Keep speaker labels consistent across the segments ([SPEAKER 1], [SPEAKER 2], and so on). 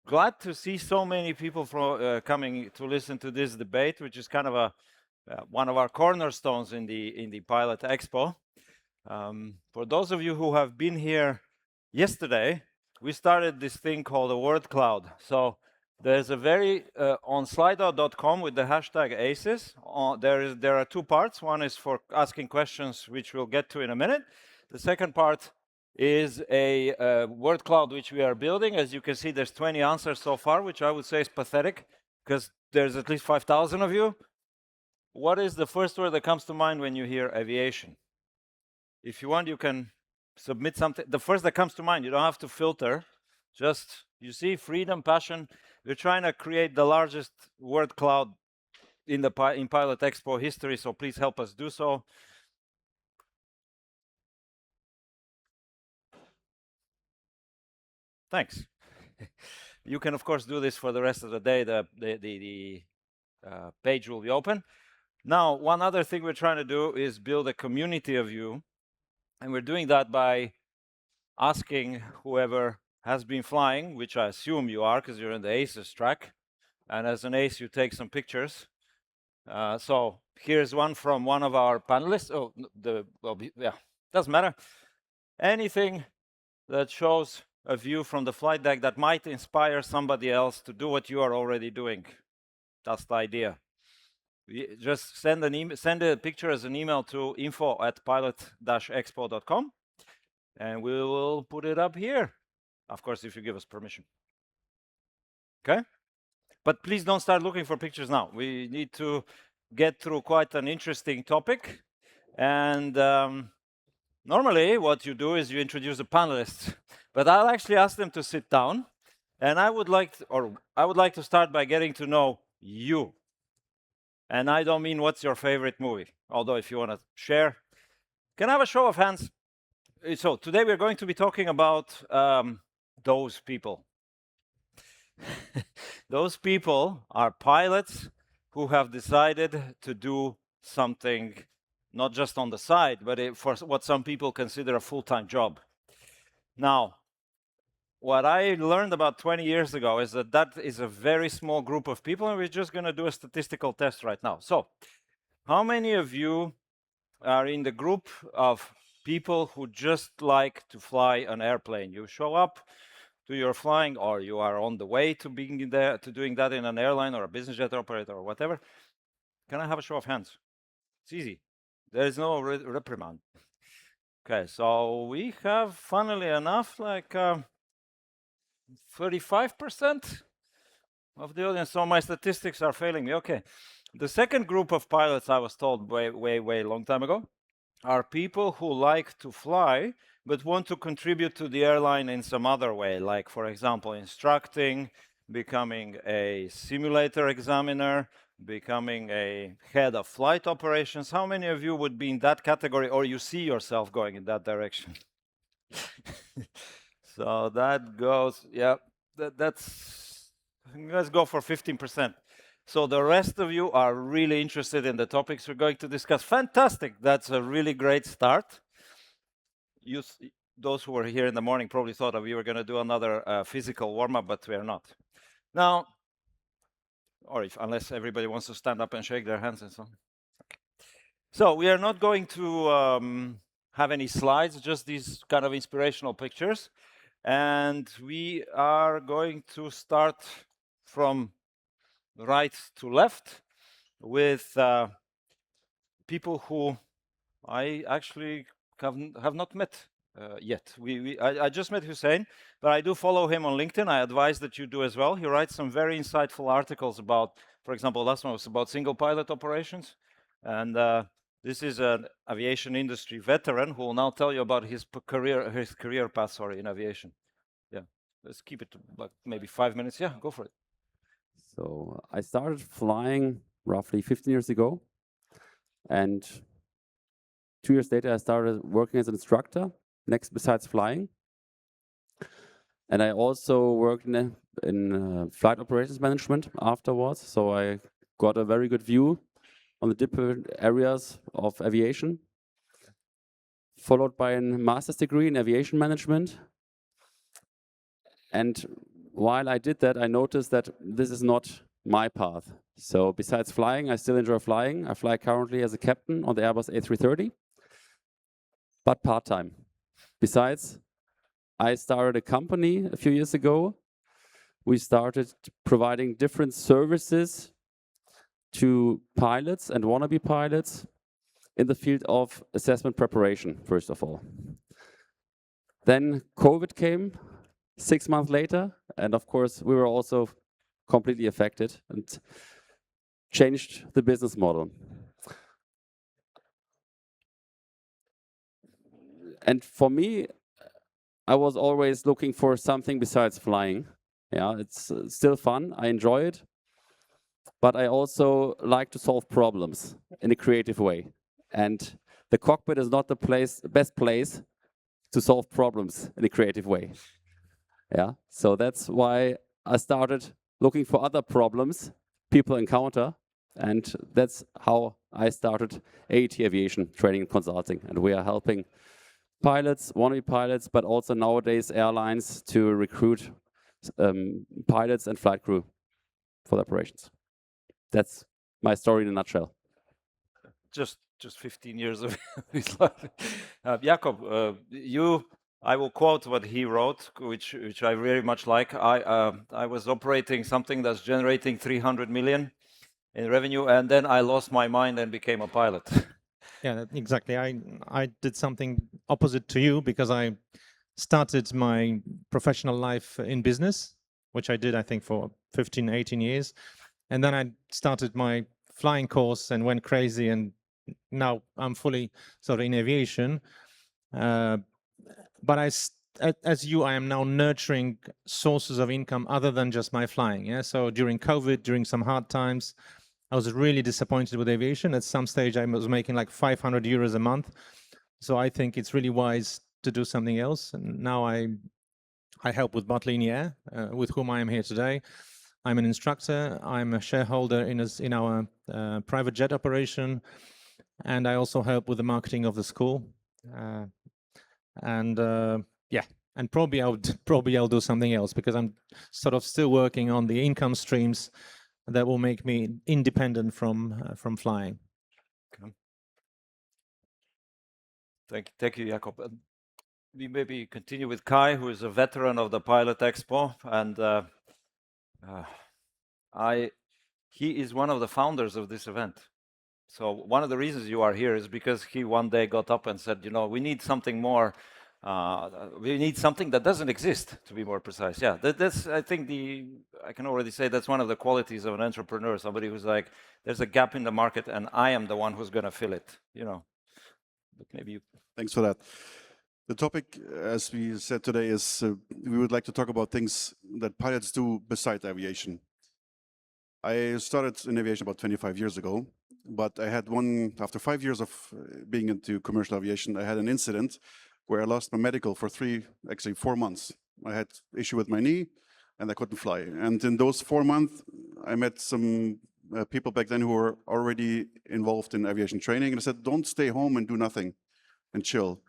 [SPEAKER 1] glad to see so many people coming to listen to this debate, which is kind of one of our cornerstones in the Pilot Expo. For those of you who have been here yesterday, we started this thing called a word cloud. So there's a on slido.com with the hashtag ACES. There are two parts. One is for asking questions, which we'll get to in a minute. The second part is a word cloud which we are building. As you can see, there's 20 answers so far, which I would say is pathetic because there's at least 5,000 of you. What is the first word that comes to mind when you hear aviation? If you want, you can submit something. The first that comes to mind, you don't have to filter. Just, you see, freedom, passion. We're trying to create the largest word cloud in Pilot Expo history, so please help us do so. Thanks. You can, of course, do this for the rest of the day. The page will be open. Now, one other thing we're trying to do is build a community of you. And we're doing that by asking whoever has been flying, which I assume you are because you're in the ACES track. And as an ACE, you take some pictures. So here's one from one of our panelists. Oh, yeah, doesn't matter. Anything that shows a view from the flight deck that might inspire somebody else to do what you are already doing. That's the idea. Just send a picture as an email to info@pilot-expo.com, and we will put it up here. Of course, if you give us permission. Okay? But please don't start looking for pictures now. We need to get through quite an interesting topic. And normally what you do is you introduce the panelists, but I'll actually ask them to sit down. And I would like to start by getting to know you. And I don't mean what's your favorite movie, although if you want to share. Can I have a show of hands? So today we're going to be talking about those people. Those people are pilots who have decided to do something not just on the side, but for what some people consider a full-time job. Now, what I learned about 20 years ago is that is a very small group of people, and we're just going to do a statistical test right now. So, how many of you are in the group of people who just like to fly an airplane? You show up to your flying, or you are on the way to being there, to doing that in an airline or a business jet operator or whatever. Can I have a show of hands? It's easy. There is no reprimand. Okay, so we have, funnily enough, like 35% of the audience. So my statistics are failing me. Okay. The second group of pilots, I was told way long time ago, are people who like to fly but want to contribute to the airline in some other way, like, for example, instructing, becoming a simulator examiner, becoming a head of flight operations. How many of you would be in that category, or you see yourself going in that direction? So that goes, yeah, let's go for 15%. So the rest of you are really interested in the topics we're going to discuss. Fantastic. That's a really great start. Those who were here in the morning probably thought that we were going to do another physical warm-up, but we are not. Now, or unless everybody wants to stand up and shake their hands and so on. Okay. So we are not going to have any slides, just these kind of inspirational pictures. And we are going to start from right to left with people who I actually have not met yet. I just met Hüseyin, but I do follow him on LinkedIn. I advise that you do as well. He writes some very insightful articles about, for example, last one was about single pilot operations. And this is an aviation industry veteran who will now tell you about his career path, in aviation. Yeah, let's keep it to like maybe 5 minutes. Yeah, go for it.
[SPEAKER 2] So I started flying roughly 15 years ago, and 2 years later I started working as an instructor, besides flying. And I also worked in flight operations management afterwards, so I got a very good view on the different areas of aviation, followed by a master's degree in aviation management. And while I did that, I noticed that this is not my path. So besides flying, I still enjoy flying. I fly currently as a captain on the Airbus A330, but part-time. Besides, I started a company a few years ago. We started providing different services to pilots and wannabe pilots in the field of assessment preparation, first of all. Then COVID came 6 months later, and of course, we were also completely affected and changed the business model. And for me, I was always looking for something besides flying. Yeah, it's still fun. I enjoy it. But I also like to solve problems in a creative way. And the cockpit is not the best place to solve problems in a creative way. Yeah, so that's why I started looking for other problems people encounter. And that's how I started AET Aviation Training and Consulting. And we are helping pilots, wannabe pilots, but also nowadays airlines to recruit pilots and flight crew for the operations. That's my story in a nutshell.
[SPEAKER 1] Just 15 years of his life. Jakub, I will quote what he wrote, which I very much like. I was operating something that's generating 300 million in revenue, and then I lost my mind and became a pilot.
[SPEAKER 3] Yeah, exactly. I did something opposite to you because I started my professional life in business, which I did, I think, for 15, 18 years. And then I started my flying course and went crazy. And now I'm fully sort of in aviation. But as you, I am now nurturing sources of income other than just my flying. Yeah. So during COVID, during some hard times, I was really disappointed with aviation. At some stage, I was making like 500 euros a month. So I think it's really wise to do something else. And now I help with Air, with whom I am here today. I'm an instructor. I'm a shareholder in our private jet operation, and I also help with the marketing of the school. And probably I'll do something else because I'm sort of still working on the income streams that will make me independent from flying.
[SPEAKER 1] Okay. Thank you, Jakub. We maybe continue with Kai, who is a veteran of the Pilot Expo, and he is one of the founders of this event. So one of the reasons you are here is because he one day got up and said, we need something more. We need something that doesn't exist, to be more precise. Yeah, that's, I think, I can already say that's one of the qualities of an entrepreneur, somebody who's like, there's a gap in the market and I am the one who's going to fill it, But maybe you...
[SPEAKER 4] Thanks for that. The topic, as we said today, is we would like to talk about things that pilots do beside aviation. I started in aviation about 25 years ago, but I had after 5 years of being into commercial aviation, I had an incident where I lost my medical for 4 months. I had issue with my knee and I couldn't fly. And in those 4 months, I met some people back then who were already involved in aviation training. And I said, don't stay home and do nothing and chill.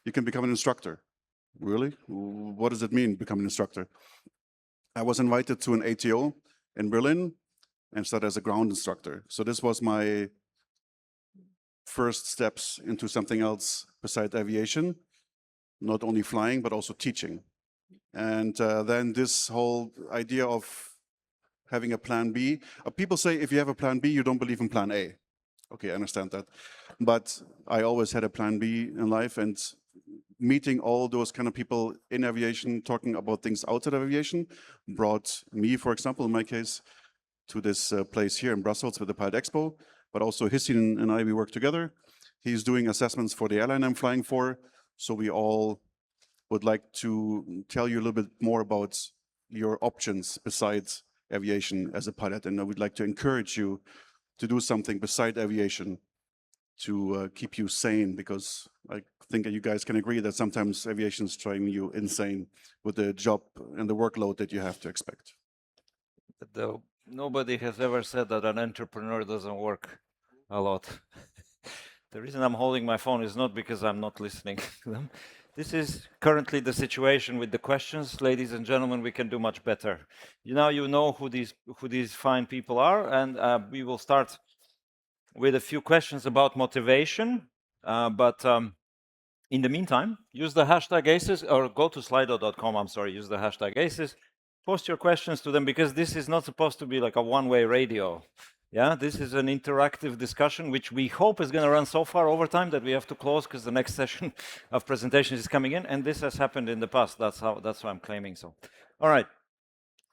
[SPEAKER 4] You can become an instructor. Really? What does it mean, become an instructor? I was invited to an ATO in Berlin and started as a ground instructor. So this was my first steps into something else besides aviation. Not only flying, but also teaching. And then this whole idea of having a plan B. People say if you have a plan B, you don't believe in plan A. Okay, I understand that. But I always had a plan B in life, and meeting all those kind of people in aviation, talking about things outside of aviation, brought me, for example, in my case, to this place here in Brussels with the Pilot Expo. But also Hüseyin and I, we work together. He's doing assessments for the airline I'm flying for. So we all would like to tell you a little bit more about your options besides aviation as a pilot. And I would like to encourage you to do something beside aviation to keep you sane, because I think you guys can agree that sometimes aviation is driving you insane with the job and the workload that you have to expect.
[SPEAKER 1] Nobody has ever said that an entrepreneur doesn't work a lot. The reason I'm holding my phone is not because I'm not listening to them. This is currently the situation with the questions, ladies and gentlemen. We can do much better. You know who these fine people are, and we will start with a few questions about motivation. But in the meantime, use the hashtag ACES or go to slido.com. I'm sorry, use the hashtag ACES. Post your questions to them, because this is not supposed to be like a one-way radio. Yeah, this is an interactive discussion, which we hope is going to run so far over time that we have to close because the next session of presentations is coming in, and this has happened in the past. That's why I'm claiming so. All right,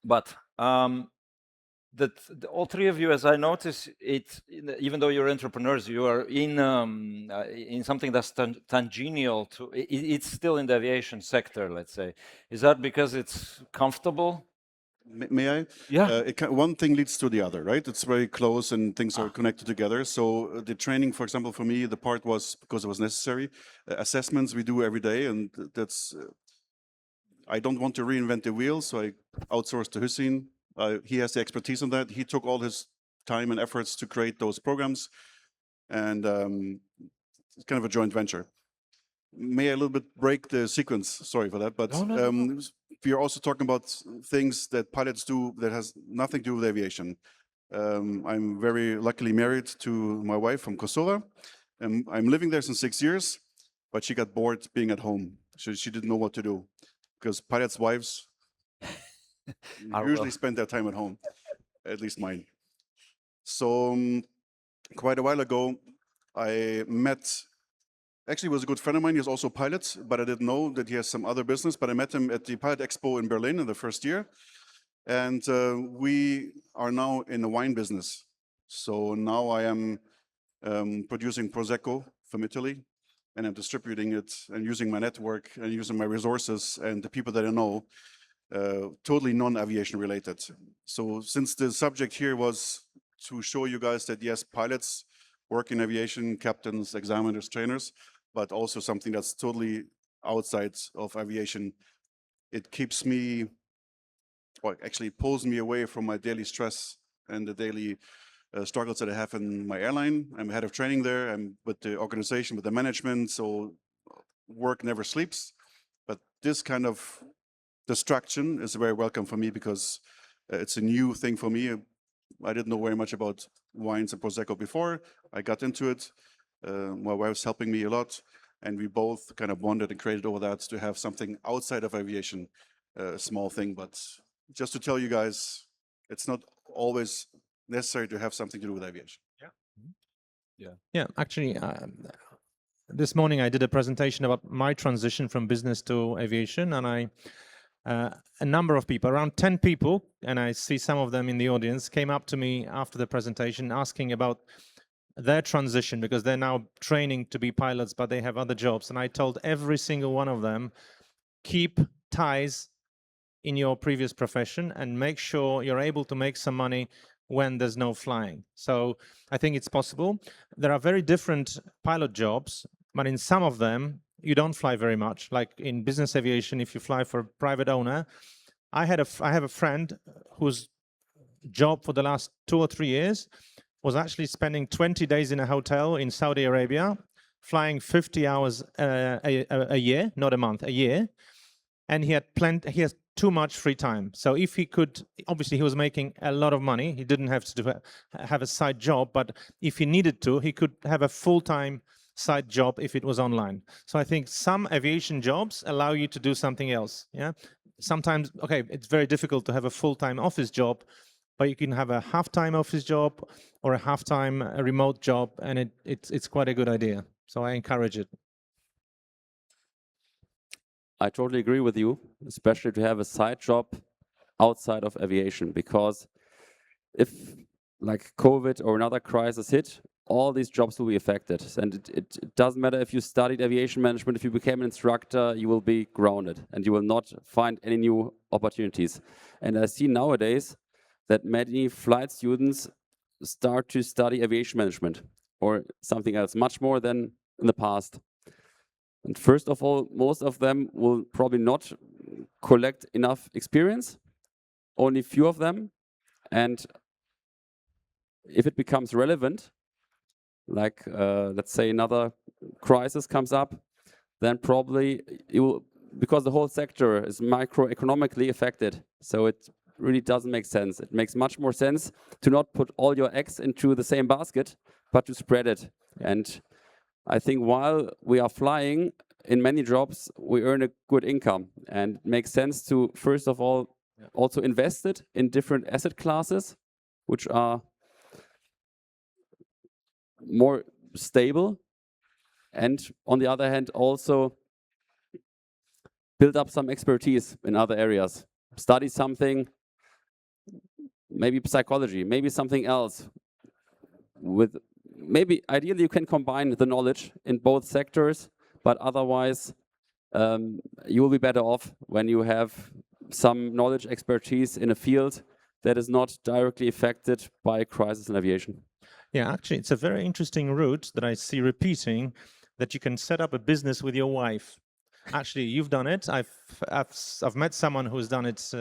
[SPEAKER 1] but all three of you, as I notice, even though you're entrepreneurs, you are in something that's tangential to. It's still in the aviation sector, let's say. Is that because it's comfortable?
[SPEAKER 4] May I?
[SPEAKER 1] Yeah.
[SPEAKER 4] One thing leads to the other, right? It's very close and things are connected together. So the training, for example, for me, the part was because it was necessary. Assessments we do every day, and that's. I don't want to reinvent the wheel, so I outsourced to Hüseyin. He has the expertise on that. He took all his time and efforts to create those programs, and it's kind of a joint venture. May I a little bit break the sequence? Sorry for that, but
[SPEAKER 1] No.
[SPEAKER 4] we are also talking about things that pilots do that has nothing to do with aviation. I'm very luckily married to my wife from Kosovo, and I'm living there since 6 years, but she got bored being at home. She didn't know what to do, because pilots' wives usually spend their time at home, at least mine. So quite a while ago, I met, actually he was a good friend of mine. He was also a pilot, but I didn't know that he has some other business. But I met him at the Pilot Expo in Berlin in the first year. And we are now in the wine business. So now I am producing Prosecco from Italy, and I'm distributing it and using my network and using my resources and the people that I know, totally non-aviation related. So since the subject here was to show you guys that yes, pilots work in aviation, captains, examiners, trainers, but also something that's totally outside of aviation. It keeps me, or actually pulls me away from my daily stress and the daily struggles that I have in my airline. I'm head of training there. I'm with the organization, with the management, so work never sleeps. But this kind of distraction is very welcome for me, because it's a new thing for me. I didn't know very much about wines and Prosecco before. I got into it. My wife's helping me a lot, and we both kind of bonded and created over that to have something outside of aviation, a small thing. But just to tell you guys, it's not always necessary to have something to do with aviation.
[SPEAKER 3] Yeah, actually, this morning I did a presentation about my transition from business to aviation, and a number of people, around 10 people, and I see some of them in the audience, came up to me after the presentation asking about their transition, because they're now training to be pilots, but they have other jobs. And I told every single one of them, keep ties in your previous profession and make sure you're able to make some money when there's no flying. So I think it's possible. There are very different pilot jobs, but in some of them, you don't fly very much. Like in business aviation, if you fly for a private owner, I have a friend whose job for the last 2 or 3 years was actually spending 20 days in a hotel in Saudi Arabia, flying 50 hours a year, not a month, a year. And he has too much free time. So if he could, obviously he was making a lot of money. He didn't have to have a side job, but if he needed to, he could have a full-time side job if it was online. So I think some aviation jobs allow you to do something else. Yeah. Sometimes, okay, it's very difficult to have a full-time office job, but you can have a half-time office job or a half-time remote job, and it's quite a good idea. So I encourage it.
[SPEAKER 2] I totally agree with you, especially to have a side job outside of aviation, because if like COVID or another crisis hit, all these jobs will be affected. And it doesn't matter if you studied aviation management, if you became an instructor, you will be grounded and you will not find any new opportunities. And I see nowadays that many flight students start to study aviation management or something else, much more than in the past. And first of all, most of them will probably not collect enough experience, only few of them. And if it becomes relevant, like let's say another crisis comes up, then probably you will, because the whole sector is microeconomically affected. So it really doesn't make sense. It makes much more sense to not put all your eggs into the same basket, but to spread it. And I think while we are flying, in many jobs, we earn a good income. And it makes sense to, first of all, also invest it in different asset classes, which are more stable. And on the other hand, also build up some expertise in other areas. Study something, maybe psychology, maybe something else. With maybe ideally you can combine the knowledge in both sectors, but otherwise you will be better off when you have some knowledge, expertise in a field that is not directly affected by a crisis in aviation.
[SPEAKER 3] Yeah, actually, it's a very interesting route that I see repeating, that you can set up a business with your wife. Actually, you've done it. I've met someone who's done it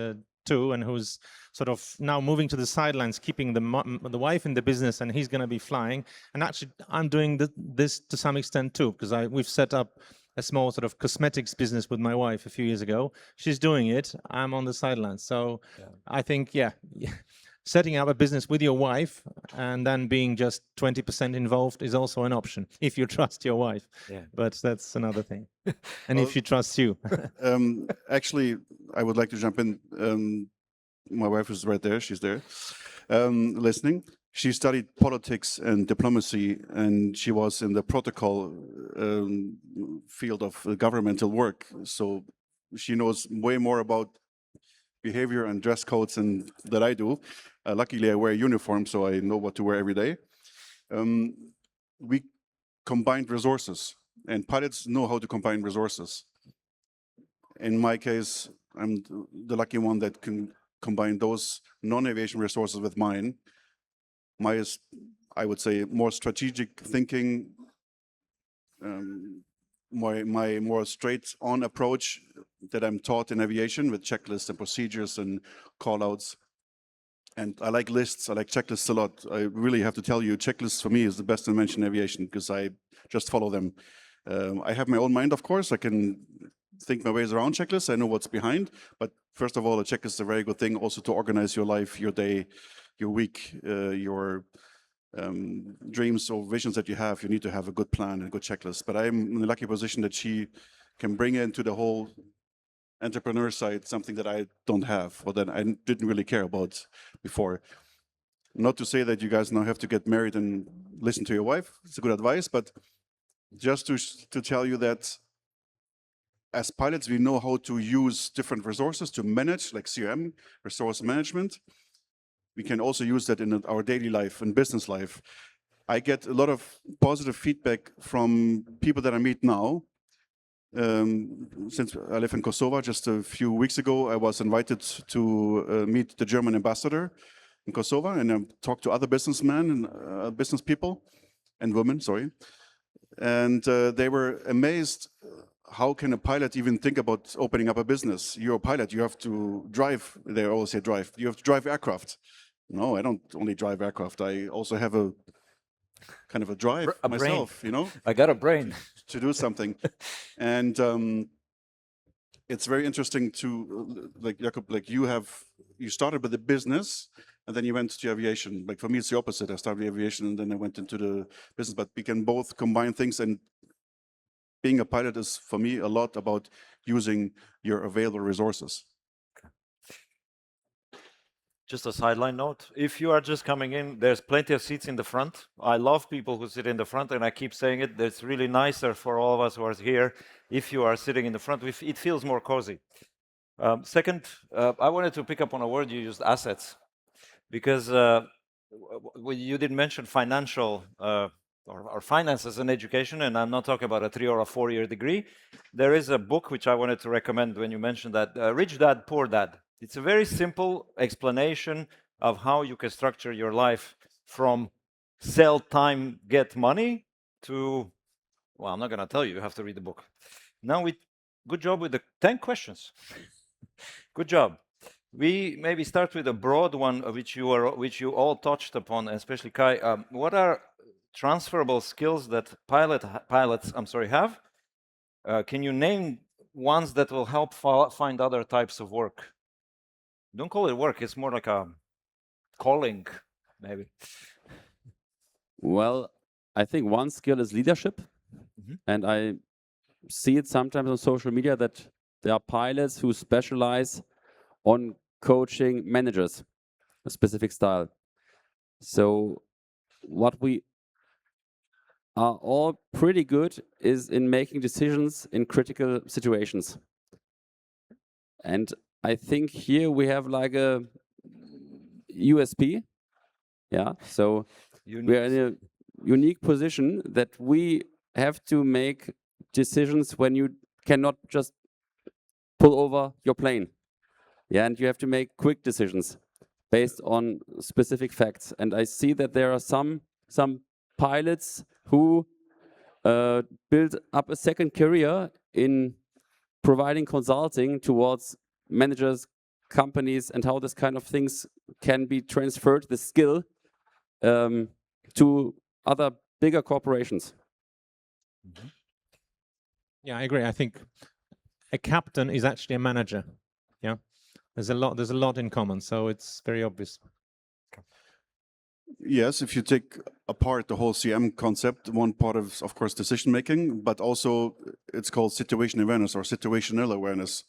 [SPEAKER 3] too, and who's sort of now moving to the sidelines, keeping the wife in the business, and he's going to be flying. And actually, I'm doing this to some extent too, because we've set up a small sort of cosmetics business with my wife a few years ago. She's doing it. I'm on the sidelines. So I think, setting up a business with your wife and then being just 20% involved is also an option if you trust your wife.
[SPEAKER 1] Yeah.
[SPEAKER 3] But that's another thing. And if she trusts you.
[SPEAKER 4] Actually, I would like to jump in. My wife is right there. She's there, listening. She studied politics and diplomacy, and she was in the protocol field of governmental work. So she knows way more about behavior and dress codes that I do. Luckily, I wear a uniform, so I know what to wear every day. We combined resources, and pilots know how to combine resources. In my case, I'm the lucky one that can combine those non-aviation resources with mine. My is, I would say, more strategic thinking, my more straight-on approach that I'm taught in aviation with checklists and procedures and call-outs. And I like lists, I like checklists a lot. I really have to tell you, checklists for me is the best invention in aviation because I just follow them. I have my own mind, of course. I can think my ways around checklists. I know what's behind. But first of all, a checklist is a very good thing also to organize your life, your day, your week, your dreams or visions that you have. You need to have a good plan and a good checklist. But I'm in the lucky position that she can bring into the whole entrepreneur side something that I don't have or that I didn't really care about before. Not to say that you guys now have to get married and listen to your wife. It's a good advice, but just to tell you that as pilots, we know how to use different resources to manage, like CRM, resource management. We can also use that in our daily life and business life. I get a lot of positive feedback from people that I meet now. Since I live in Kosovo, just a few weeks ago, I was invited to meet the German ambassador in Kosovo, and I talked to other businessmen and business people and women, sorry. And they were amazed. How can a pilot even think about opening up a business? You're a pilot, you have to drive. They always say drive. You have to drive aircraft. No, I don't only drive aircraft. I also have a kind of a drive myself,
[SPEAKER 1] brain.
[SPEAKER 4] You know?
[SPEAKER 1] I got a brain.
[SPEAKER 4] To do something. And it's very interesting to, like Jakub, like you started with the business and then you went to aviation. Like for me, it's the opposite. I started with aviation and then I went into the business, but we can both combine things, and being a pilot is for me a lot about using your available resources.
[SPEAKER 1] Just a sideline note, if you are just coming in, there's plenty of seats in the front. I love people who sit in the front, and I keep saying it, it's really nicer for all of us who are here if you are sitting in the front. It feels more cozy. Second, I wanted to pick up on a word you used, assets, because you didn't mention financial or finances and education, and I'm not talking about a 3 or a 4 year degree. There is a book which I wanted to recommend when you mentioned that, Rich Dad, Poor Dad. It's a very simple explanation of how you can structure your life from sell time, get money to, well, I'm not going to tell you, you have to read the book. Now, good job with the 10 questions. Good job. We maybe start with a broad one, which you all touched upon, especially Kai. What are transferable skills that pilots have can you name ones that will help find other types of work? Don't call it work, it's more like a calling, maybe.
[SPEAKER 2] Well, I think one skill is leadership. And I see it sometimes on social media that there are pilots who specialize on coaching managers, a specific style. So what we are all pretty good is in making decisions in critical situations. And I think here we have like a USP. Yeah. So we are in a unique position that we have to make decisions when you cannot just pull over your plane. Yeah, and you have to make quick decisions based on specific facts. And I see that there are some pilots who build up a second career in providing consulting towards managers, companies, and how this kind of things can be transferred, the skill, to other bigger corporations.
[SPEAKER 3] Yeah, I agree. I think a captain is actually a manager. Yeah, there's a lot in common, so it's very obvious.
[SPEAKER 4] Yes, if you take apart the whole CM concept, one part of course, decision making, but also it's called situation awareness or situational awareness.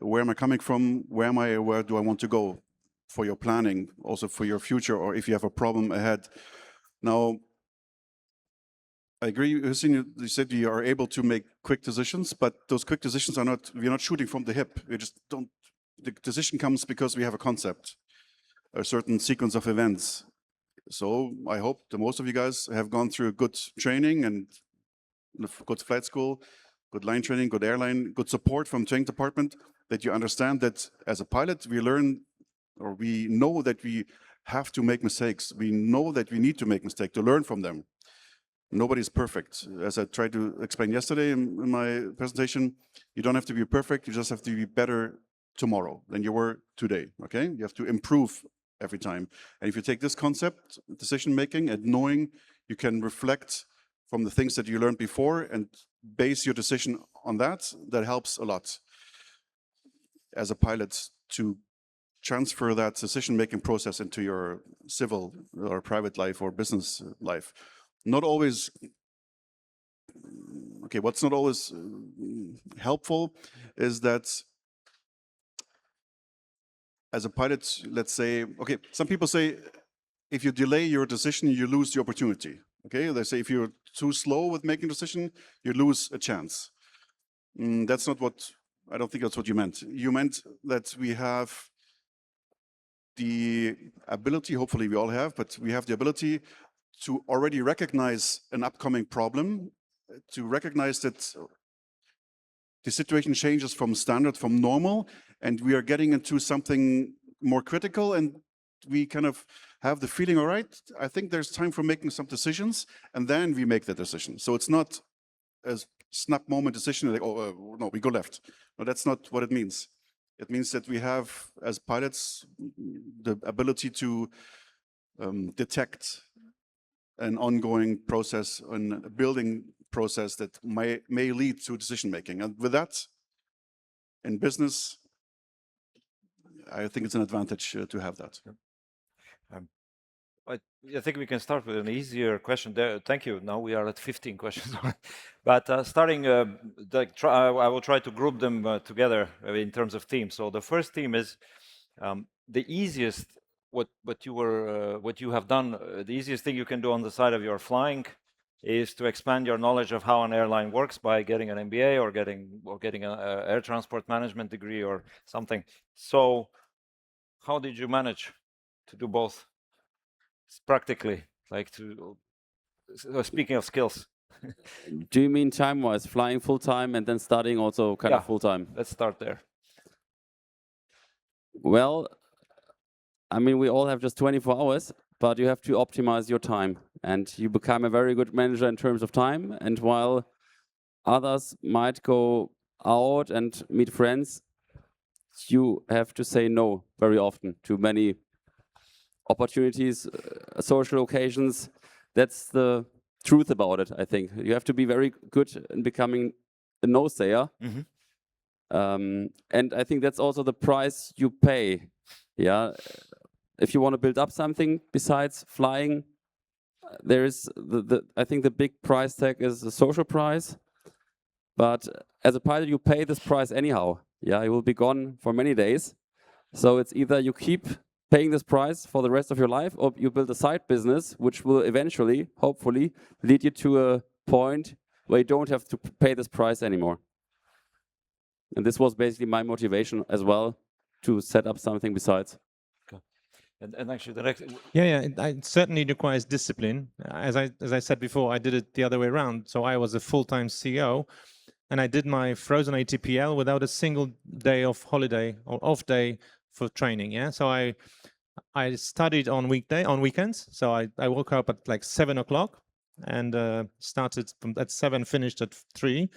[SPEAKER 4] Where am I coming from? Where am I? Where do I want to go? For your planning, also for your future, or if you have a problem ahead. Now, I agree, Hüseyin, you said you are able to make quick decisions, but those quick decisions are not, we're not shooting from the hip. We just don't, the decision comes because we have a concept, a certain sequence of events. So I hope that most of you guys have gone through good training and good flight school, good line training, good airline, good support from training department, that you understand that as a pilot, we learn, or we know that we have to make mistakes. We know that we need to make mistakes to learn from them. Nobody's perfect. As I tried to explain yesterday in my presentation, you don't have to be perfect, you just have to be better tomorrow than you were today, okay? You have to improve every time. And if you take this concept, decision making, and knowing you can reflect from the things that you learned before and base your decision on that, that helps a lot as a pilot to transfer that decision making process into your civil or private life or business life. Not always, okay, what's not always helpful is that as a pilot, let's say, okay, some people say, if you delay your decision, you lose the opportunity. Okay, they say if you're too slow with making a decision, you lose a chance. That's not what, I don't think that's what you meant. You meant that we have the ability, hopefully we all have, but we have the ability to already recognize an upcoming problem, to recognize that the situation changes from standard, from normal, and we are getting into something more critical, and we kind of have the feeling, all right, I think there's time for making some decisions, and then we make the decision. So it's not a snap moment decision, like, oh, no, we go left. No, that's not what it means. It means that we have, as pilots, the ability to detect an ongoing process, a building process that may lead to decision making. And with that, in business, I think it's an advantage to have that.
[SPEAKER 1] I think we can start with an easier question. Thank you. Now we are at 15 questions. But starting, I will try to group them together in terms of themes. So the first theme is the easiest, what you have done, the easiest thing you can do on the side of your flying is to expand your knowledge of how an airline works by getting an MBA or getting an air transport management degree or something. So how did you manage to do both? Practically, like to speaking of skills.
[SPEAKER 2] Do you mean time-wise, flying full-time and then studying also kind of full-time?
[SPEAKER 1] Let's start there.
[SPEAKER 2] Well, I mean, we all have just 24 hours, but you have to optimize your time, and you become a very good manager in terms of time. And while others might go out and meet friends, you have to say no very often to many opportunities, social occasions. That's the truth about it, I think. You have to be very good in becoming a no-sayer.
[SPEAKER 1] Mhm.
[SPEAKER 2] And I think that's also the price you pay. Yeah, if you want to build up something besides flying, there is I think the big price tag is the social price. But as a pilot, you pay this price anyhow. Yeah, you will be gone for many days. So it's either you keep paying this price for the rest of your life, or you build a side business, which will eventually, hopefully, lead you to a point where you don't have to pay this price anymore. And this was basically my motivation as well, to set up something besides.
[SPEAKER 1] And actually, the next.
[SPEAKER 3] It certainly requires discipline. As I said before, I did it the other way around. So I was a full-time CEO, and I did my frozen ATPL without a single day of holiday or off day for training. Yeah, so I studied on weekends. So I woke up at like 7 o'clock and started at 7, finished at 3.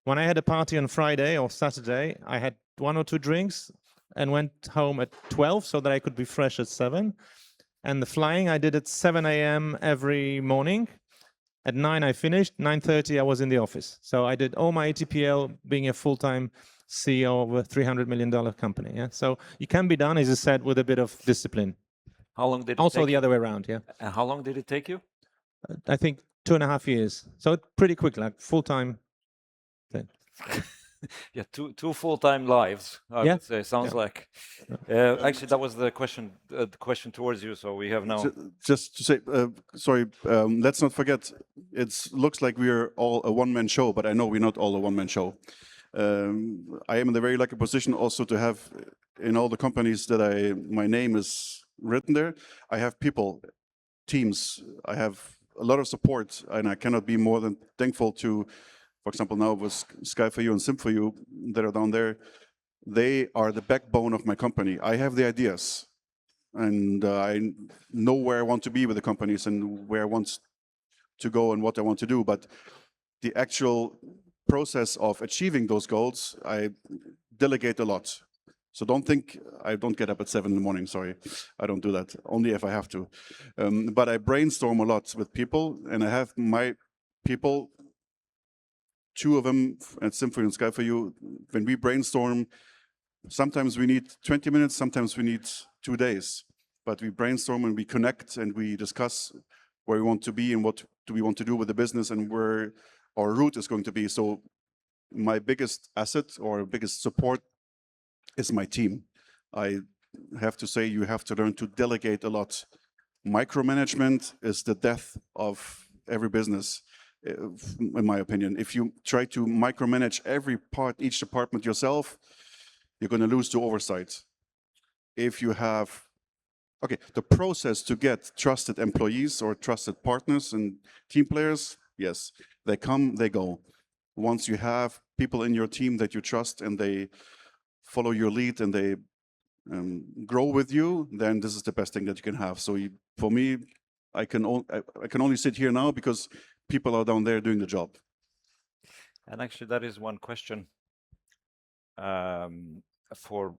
[SPEAKER 3] When I had a party on Friday or Saturday, I had 1 or 2 drinks and went home at 12 so that I could be fresh at 7. And the flying I did at 7 a.m. every morning. At 9 I finished, 9:30 I was in the office. So I did all my ATPL being a full-time CEO of a $300 million company. Yeah, so it can be done, as I said, with a bit of discipline.
[SPEAKER 1] How long did it
[SPEAKER 3] Also
[SPEAKER 1] take
[SPEAKER 3] the
[SPEAKER 1] you?
[SPEAKER 3] other way around, yeah.
[SPEAKER 1] And how long did it take you?
[SPEAKER 3] I think 2.5 years. So pretty quick, like full-time thing.
[SPEAKER 1] Yeah, two full-time lives, I
[SPEAKER 3] Yeah.
[SPEAKER 1] would say. Sounds
[SPEAKER 3] Yeah.
[SPEAKER 1] like. Actually, that was the question towards you. So we have now.
[SPEAKER 4] Just to say, sorry, let's not forget, it looks like we're all a one-man show, but I know we're not all a one-man show. I am in the very lucky position also to have, in all the companies that my name is written there, I have people, teams, I have a lot of support, and I cannot be more than thankful to, for example, now with Sky4U and Sim4U that are down there. They are the backbone of my company. I have the ideas, and I know where I want to be with the companies and where I want to go and what I want to do. But the actual process of achieving those goals, I delegate a lot. So don't think I don't get up at 7 in the morning. Sorry, I don't do that. Only if I have to. But I brainstorm a lot with people, and I have my people. 2 of them at Sim4U and Sky4U. When we brainstorm, sometimes we need 20 minutes, sometimes we need 2 days. But we brainstorm and we connect and we discuss where we want to be and what do we want to do with the business and where our route is going to be. So my biggest asset or biggest support is my team. I have to say you have to learn to delegate a lot. Micromanagement is the death of every business, in my opinion. If you try to micromanage every part, each department yourself, you're going to lose to oversight. If you have, the process to get trusted employees or trusted partners and team players, yes, they come, they go. Once you have people in your team that you trust and they follow your lead and they grow with you, then this is the best thing that you can have. So for me, I can only sit here now because people are down there doing the job.
[SPEAKER 1] And actually, that is one question for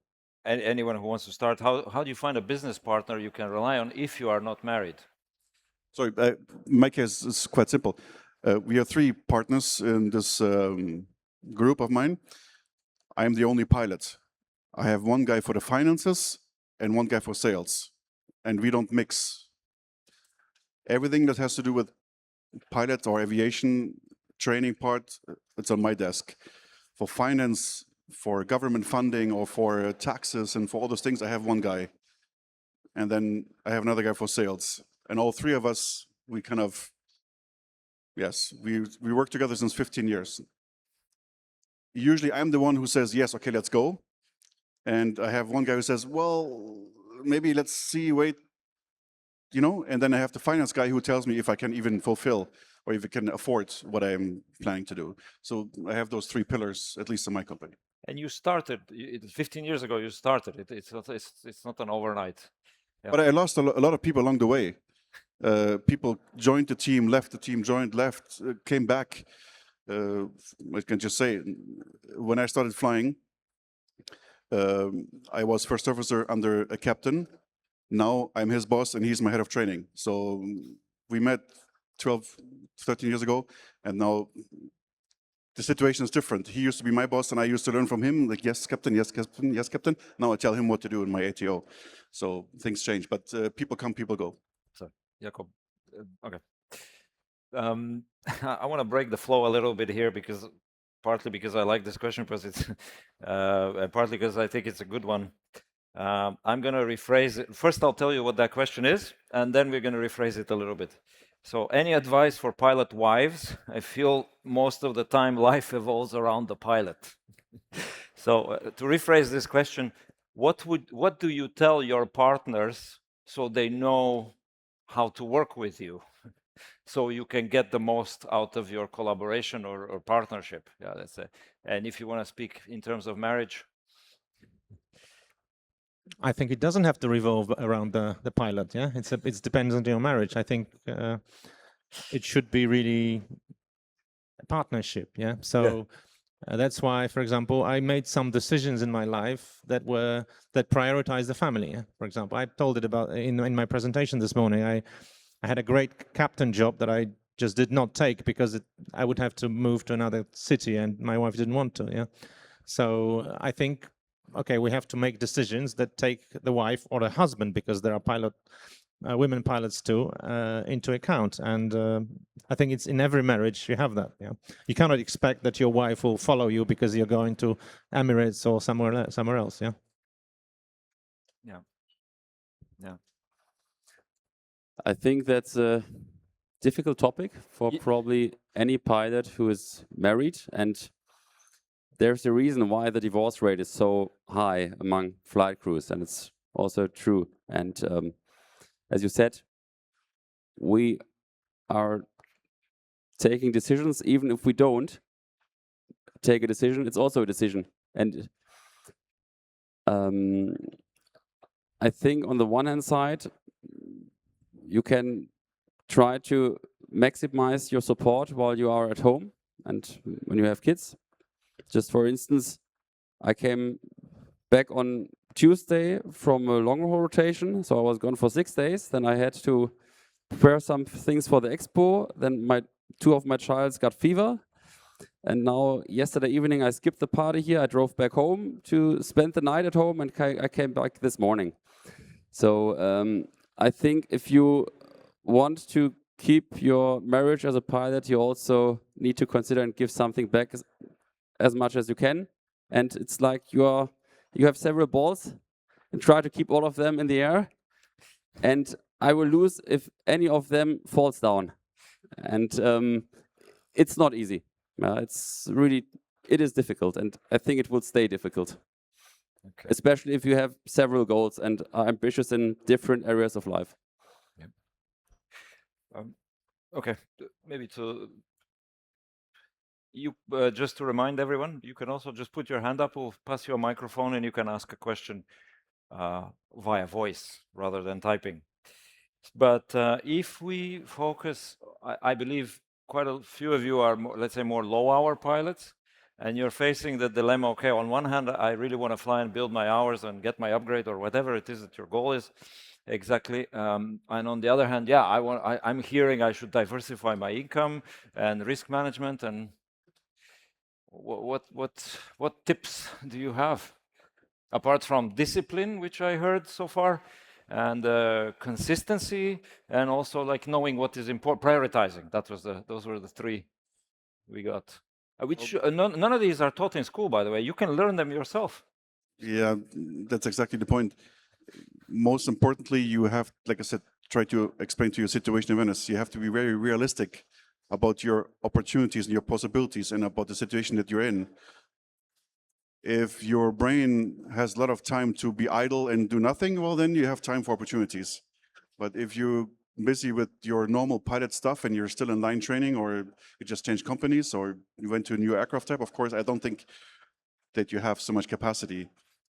[SPEAKER 1] anyone who wants to start. How do you find a business partner you can rely on if you are not married?
[SPEAKER 4] Sorry, my case is quite simple. We are 3 partners in this group of mine. I am the only pilot. I have 1 guy for the finances and 1 guy for sales, and we don't mix. Everything that has to do with pilot or aviation training part, it's on my desk. For finance, for government funding, or for taxes, and for all those things, I have 1 guy. And then I have another guy for sales. And all 3 of us, we kind of, yes, we work together since 15 years. Usually I'm the one who says, yes, okay, let's go. And I have 1 guy who says, well, maybe let's see, wait, and then I have the finance guy who tells me if I can even fulfill or if I can afford what I'm planning to do. So I have those 3 pillars, at least in my company.
[SPEAKER 1] And you started 15 years ago. You started it. It's not an overnight. Yeah.
[SPEAKER 4] But I lost a lot of people along the way. People joined the team, left the team, joined, left, came back. I can just say, when I started flying, I was first officer under a captain. Now I'm his boss and he's my head of training. So we met 12, 13 years ago, and now the situation is different. He used to be my boss, and I used to learn from him, like, yes, captain, yes, captain, yes, captain. Now I tell him what to do in my ATO. So things change, but people come, people go.
[SPEAKER 1] So, Jakub, okay. I want to break the flow a little bit here because partly because I like this question, because it's and partly because I think it's a good one. I'm going to rephrase it. First, I'll tell you what that question is, and then we're going to rephrase it a little bit. So, any advice for pilot wives? I feel most of the time life evolves around the pilot. So, to rephrase this question, what do you tell your partners so they know how to work with you, so you can get the most out of your collaboration or partnership? Yeah, that's it. And if you want to speak in terms of marriage,
[SPEAKER 3] I think it doesn't have to revolve around the pilot. Yeah, it depends on your marriage. I think it should be really a partnership. Yeah, so that's why, for example, I made some decisions in my life that prioritized the family. Yeah? For example, I told it about in my presentation this morning. I had a great captain job that I just did not take because I would have to move to another city, and my wife didn't want to. Yeah, so I think, okay, we have to make decisions that take the wife or the husband, because there are women pilots too, into account. And I think it's in every marriage you have that. Yeah, you cannot expect that your wife will follow you because you're going to Emirates or somewhere else. Yeah.
[SPEAKER 1] Yeah.
[SPEAKER 2] I think that's a difficult topic for probably any pilot who is married, and there's a reason why the divorce rate is so high among flight crews, and it's also true. And as you said, we are taking decisions. Even if we don't take a decision, it's also a decision. And I think on the one hand side, you can try to maximize your support while you are at home and when you have kids. Just for instance, I came back on Tuesday from a long haul rotation, so I was gone for 6 days. Then I had to prepare some things for the expo. Then two of my childs got fever. And now yesterday evening I skipped the party here. I drove back home to spend the night at home, and I came back this morning. So I think if you want to keep your marriage as a pilot, you also need to consider and give something back as much as you can. And it's like you have several balls and try to keep all of them in the air. And I will lose if any of them falls down. And it's not easy. It is difficult, and I think it will stay difficult.
[SPEAKER 1] Okay.
[SPEAKER 2] Especially if you have several goals and are ambitious in different areas of life.
[SPEAKER 1] Yeah. Okay, maybe just to remind everyone, you can also just put your hand up. We'll pass you a microphone, and you can ask a question via voice rather than typing. But if we focus, I believe quite a few of you are, let's say, more low-hour pilots, and you're facing the dilemma, okay, on one hand, I really want to fly and build my hours and get my upgrade or whatever it is that your goal is. Exactly. And on the other hand, yeah, I'm hearing I should diversify my income and risk management. And what tips do you have? Apart from discipline, which I heard so far, and consistency, and also like knowing what is important, prioritizing. Those were the three we got. Which none of these are taught in school, by the way. You can learn them yourself.
[SPEAKER 4] Yeah, that's exactly the point. Most importantly, you have, like I said, try to explain to your situation awareness. You have to be very realistic about your opportunities and your possibilities and about the situation that you're in. If your brain has a lot of time to be idle and do nothing, well, then you have time for opportunities. But if you're busy with your normal pilot stuff and you're still in line training, or you just changed companies, or you went to a new aircraft type, of course, I don't think that you have so much capacity.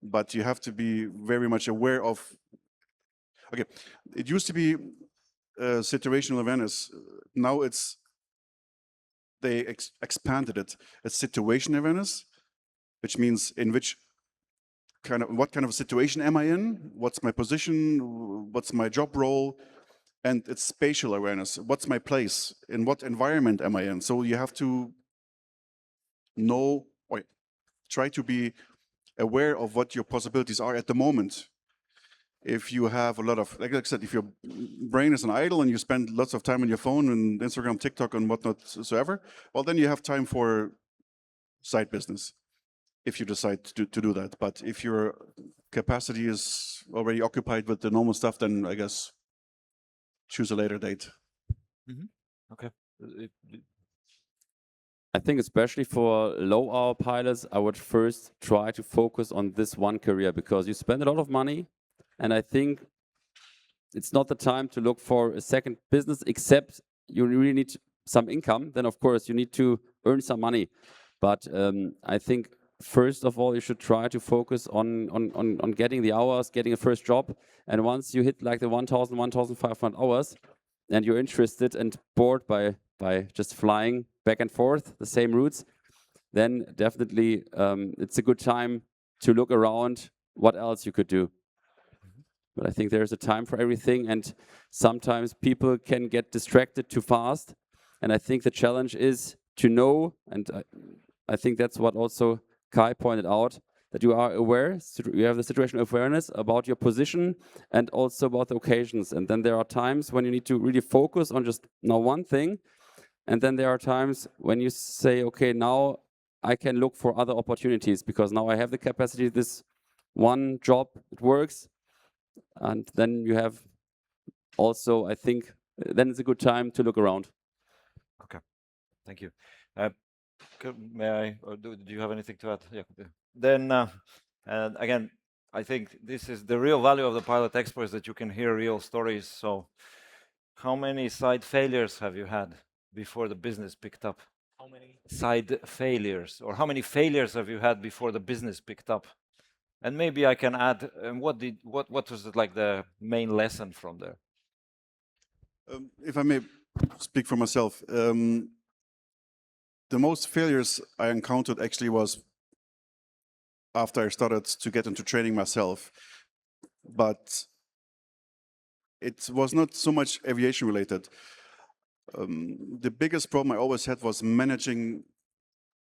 [SPEAKER 4] But you have to be very much aware of, okay, it used to be situational awareness. Now they expanded it. It's situation awareness, which means what kind of situation am I in? What's my position? What's my job role? And it's spatial awareness. What's my place? In what environment am I in? So you have to know, or try to be aware of what your possibilities are at the moment. If you have a lot of, like I said, if your brain is an idle and you spend lots of time on your phone and Instagram, TikTok, and whatnot, whatsoever, well, then you have time for side business if you decide to do that. But if your capacity is already occupied with the normal stuff, then I guess choose a later date.
[SPEAKER 1] Okay.
[SPEAKER 2] I think especially for low-hour pilots, I would first try to focus on this one career because you spend a lot of money, and I think it's not the time to look for a second business, except you really need some income. Then, of course, you need to earn some money. But I think first of all, you should try to focus on getting the hours, getting a first job. And once you hit like the 1,000, 1,500 hours, and you're interested and bored by just flying back and forth the same routes, then definitely it's a good time to look around what else you could do. But I think there's a time for everything, and sometimes people can get distracted too fast. And I think the challenge is to know, and I think that's what also Kai pointed out, that you are aware, you have the situational awareness about your position and also about the occasions. And then there are times when you need to really focus on just now one thing. And then there are times when you say, okay, now I can look for other opportunities because now I have the capacity, this one job, it works. And then you have also, I think, then it's a good time to look around.
[SPEAKER 1] Okay, thank you. May I, or do you have anything to add? Yeah. Then, and again, I think this is the real value of the Pilot Expo, is that you can hear real stories. So, how many side failures have you had before the business picked up? How many side failures, or how many failures have you had before the business picked up? And maybe I can add, what was it like the main lesson from there?
[SPEAKER 4] If I may speak for myself, the most failures I encountered actually was after I started to get into training myself. But it was not so much aviation related. The biggest problem I always had was managing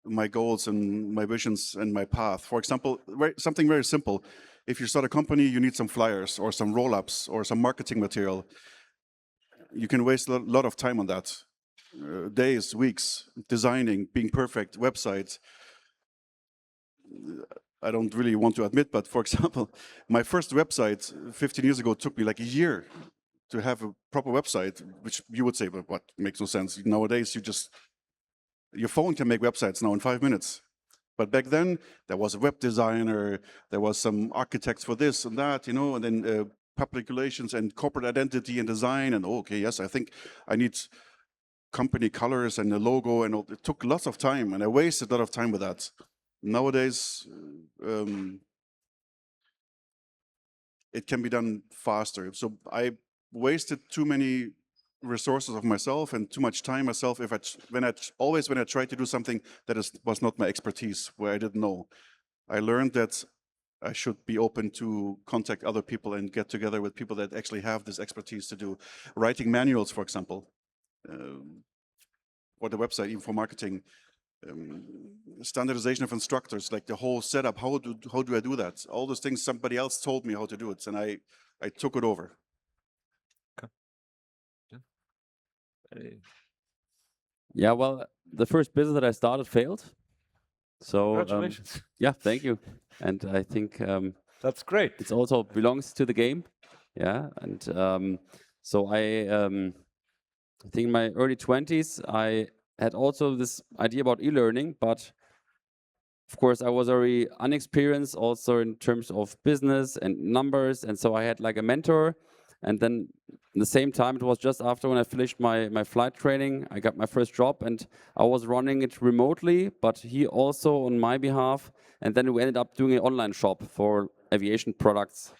[SPEAKER 4] my goals and my visions and my path. For example, something very simple. If you start a company, you need some flyers or some roll-ups or some marketing material. You can waste a lot of time on that. Days, weeks, designing, being perfect, websites. I don't really want to admit, but for example, my first website 15 years ago took me like a year to have a proper website, which you would say, but what makes no sense. Nowadays, your phone can make websites now in 5 minutes. But back then, there was a web designer, there was some architects for this and that, and then public relations and corporate identity and design. And okay, yes, I think I need company colors and a logo, and it took lots of time, and I wasted a lot of time with that. Nowadays, it can be done faster. So I wasted too many resources of myself and too much time myself when I tried to do something that was not my expertise, where I didn't know. I learned that I should be open to contact other people and get together with people that actually have this expertise to do writing manuals, for example, or the website, even for marketing, standardization of instructors, like the whole setup. How do I do that? All those things, somebody else told me how to do it, and I took it over.
[SPEAKER 2] Yeah, well, the first business that I started failed. So
[SPEAKER 1] Congratulations.
[SPEAKER 2] Yeah, thank you. And I think
[SPEAKER 1] that's great.
[SPEAKER 2] It also belongs to the game. Yeah, and so I think in my early 20s, I had also this idea about e-learning, but of course I was very unexperienced also in terms of business and numbers, and so I had like a mentor. And then at the same time, it was just after when I finished my flight training, I got my first job, and I was running it remotely, but he also on my behalf. And then we ended up doing an online shop for aviation products,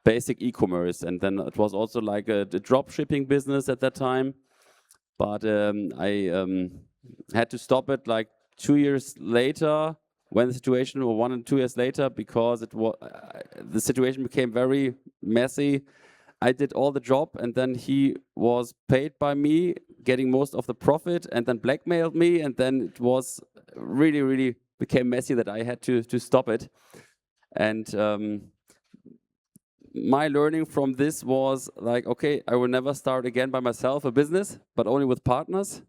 [SPEAKER 2] basic e-commerce. And then it was also like a drop shipping business at that time. But I had to stop it like 2 years later, when the situation, or 1 and 2 years later, because it was the situation became very messy, I did all the job, and then he was paid by me, getting most of the profit, and then blackmailed me, and then it was really, really became messy that I had to stop it. And my learning from this was like, okay, I will never start again by myself a business, but only with partners.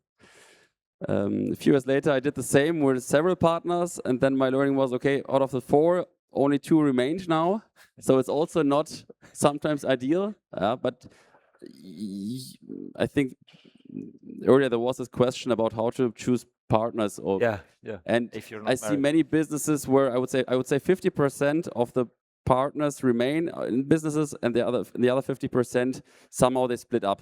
[SPEAKER 2] A few years later, I did the same with several partners, and then my learning was, okay, out of the 4, only 2 remained now. So it's also not sometimes ideal, but I think earlier there was this question about how to choose partners. Or,
[SPEAKER 1] yeah.
[SPEAKER 2] and
[SPEAKER 1] If you're not
[SPEAKER 2] I see
[SPEAKER 1] married.
[SPEAKER 2] many businesses where I would say 50% of the partners remain in businesses, and the other 50% somehow they split up.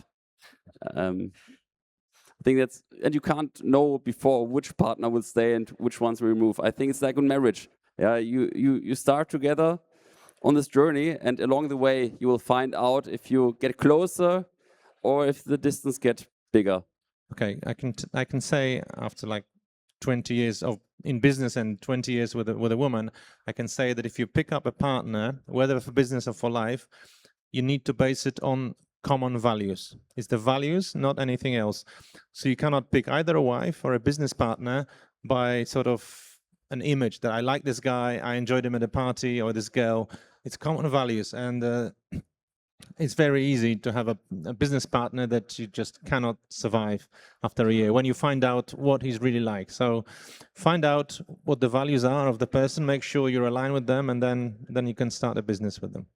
[SPEAKER 2] I think that's, and you can't know before which partner will stay and which ones will remove. I think it's like in marriage. Yeah, you start together on this journey, and along the way you will find out if you get closer or if the distance gets bigger.
[SPEAKER 3] Okay, I can say after like 20 years of in business and 20 years with a woman, I can say that if you pick up a partner, whether for business or for life, you need to base it on common values. It's the values, not anything else. So you cannot pick either a wife or a business partner by sort of an image that I like this guy, I enjoyed him at a party, or this girl. It's common values, and it's very easy to have a business partner that you just cannot survive after a year when you find out what he's really like. So find out what the values are of the person, make sure you're aligned with them, and then you can start a business with them.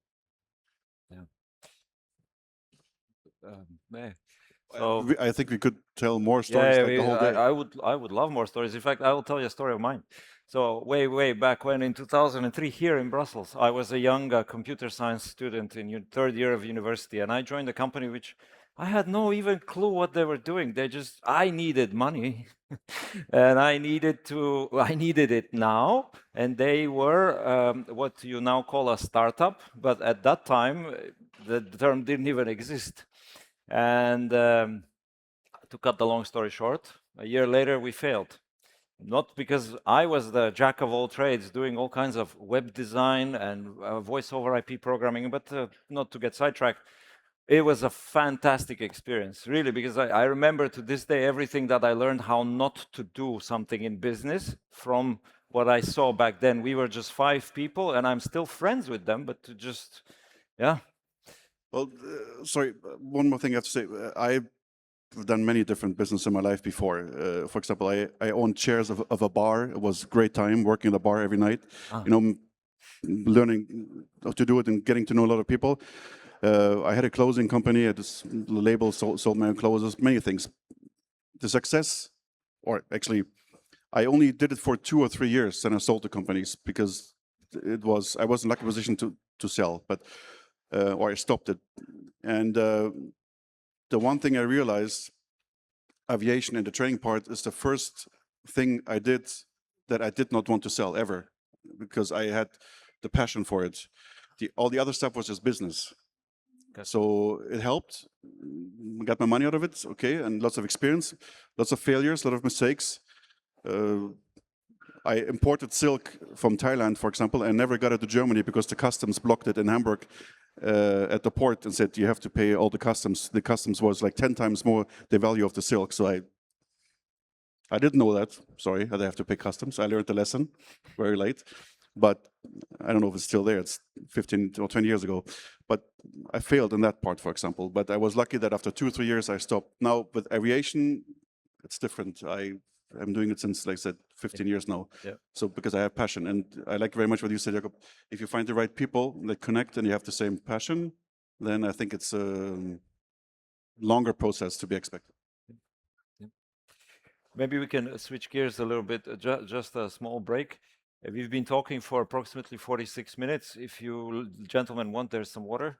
[SPEAKER 1] So
[SPEAKER 4] I think we could tell more stories like the whole day.
[SPEAKER 1] I would love more stories. In fact, I will tell you a story of mine. So way back when, in 2003, here in Brussels, I was a young computer science student in 3rd year of university, and I joined a company which I had no even clue what they were doing. I needed money, and I needed it now. And they were what you now call a startup, but at that time, the term didn't even exist. And to cut the long story short, a year later we failed. Not because I was the jack of all trades doing all kinds of web design and voice over IP programming, but not to get sidetracked. It was a fantastic experience, really, because I remember to this day everything that I learned how not to do something in business from what I saw back then. We were just 5 people, and I'm still friends with them, but yeah.
[SPEAKER 4] Well, sorry, one more thing I have to say. I've done many different businesses in my life before. For example, I owned chairs of a bar. It was a great time working at the bar every night. You know, learning how to do it and getting to know a lot of people. I had a clothing company. I had this label, sold my own clothes, many things. The success, or actually, I only did it for 2 or 3 years, and I sold the companies because I was in a lucky position to sell, but or I stopped it. And the one thing I realized, aviation and the training part is the first thing I did that I did not want to sell ever, because I had the passion for it. All the other stuff was just business. Okay. So it helped. Got my money out of it, okay, and lots of experience, lots of failures, a lot of mistakes. I imported silk from Thailand, for example, and never got it to Germany because the customs blocked it in Hamburg at the port and said you have to pay all the customs. The customs was like 10 times more the value of the silk. So I didn't know that. Sorry, that I have to pay customs. I learned the lesson very late, but I don't know if it's still there. It's 15 or 20 years ago. But I failed in that part, for example. But I was lucky that after 2 or 3 years I stopped. Now with aviation, it's different. I'm doing it since, like I said, 15 years now. Yeah. So because I have passion, and I like very much what you said, Jakub. If you find the right people that connect and you have the same passion, then I think it's a longer process to be expected.
[SPEAKER 1] Yeah. Maybe we can switch gears a little bit, just a small break. We've been talking for approximately 46 minutes. If you gentlemen want, there's some water.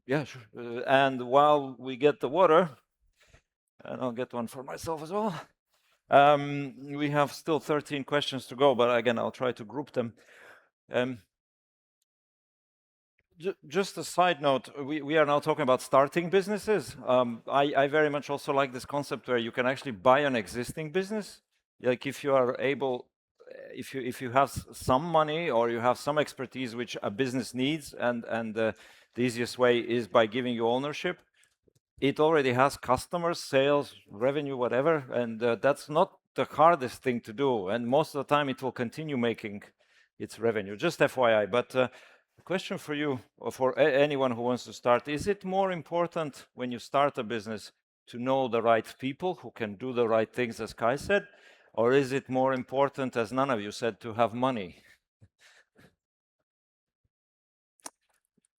[SPEAKER 1] Yeah, sure. And while we get the water, and I'll get one for myself as well. We have still 13 questions to go, but again, I'll try to group them. Just a side note, we are now talking about starting businesses. I very much also like this concept where you can actually buy an existing business. Like if you are able, if you have some money or you have some expertise which a business needs, and the easiest way is by giving you ownership. It already has customers, sales, revenue, whatever, and that's not the hardest thing to do. And most of the time, it will continue making its revenue. Just FYI. But the question for you, or for anyone who wants to start, is it more important when you start a business to know the right people who can do the right things, as Kai said, or is it more important, as none of you said, to have money?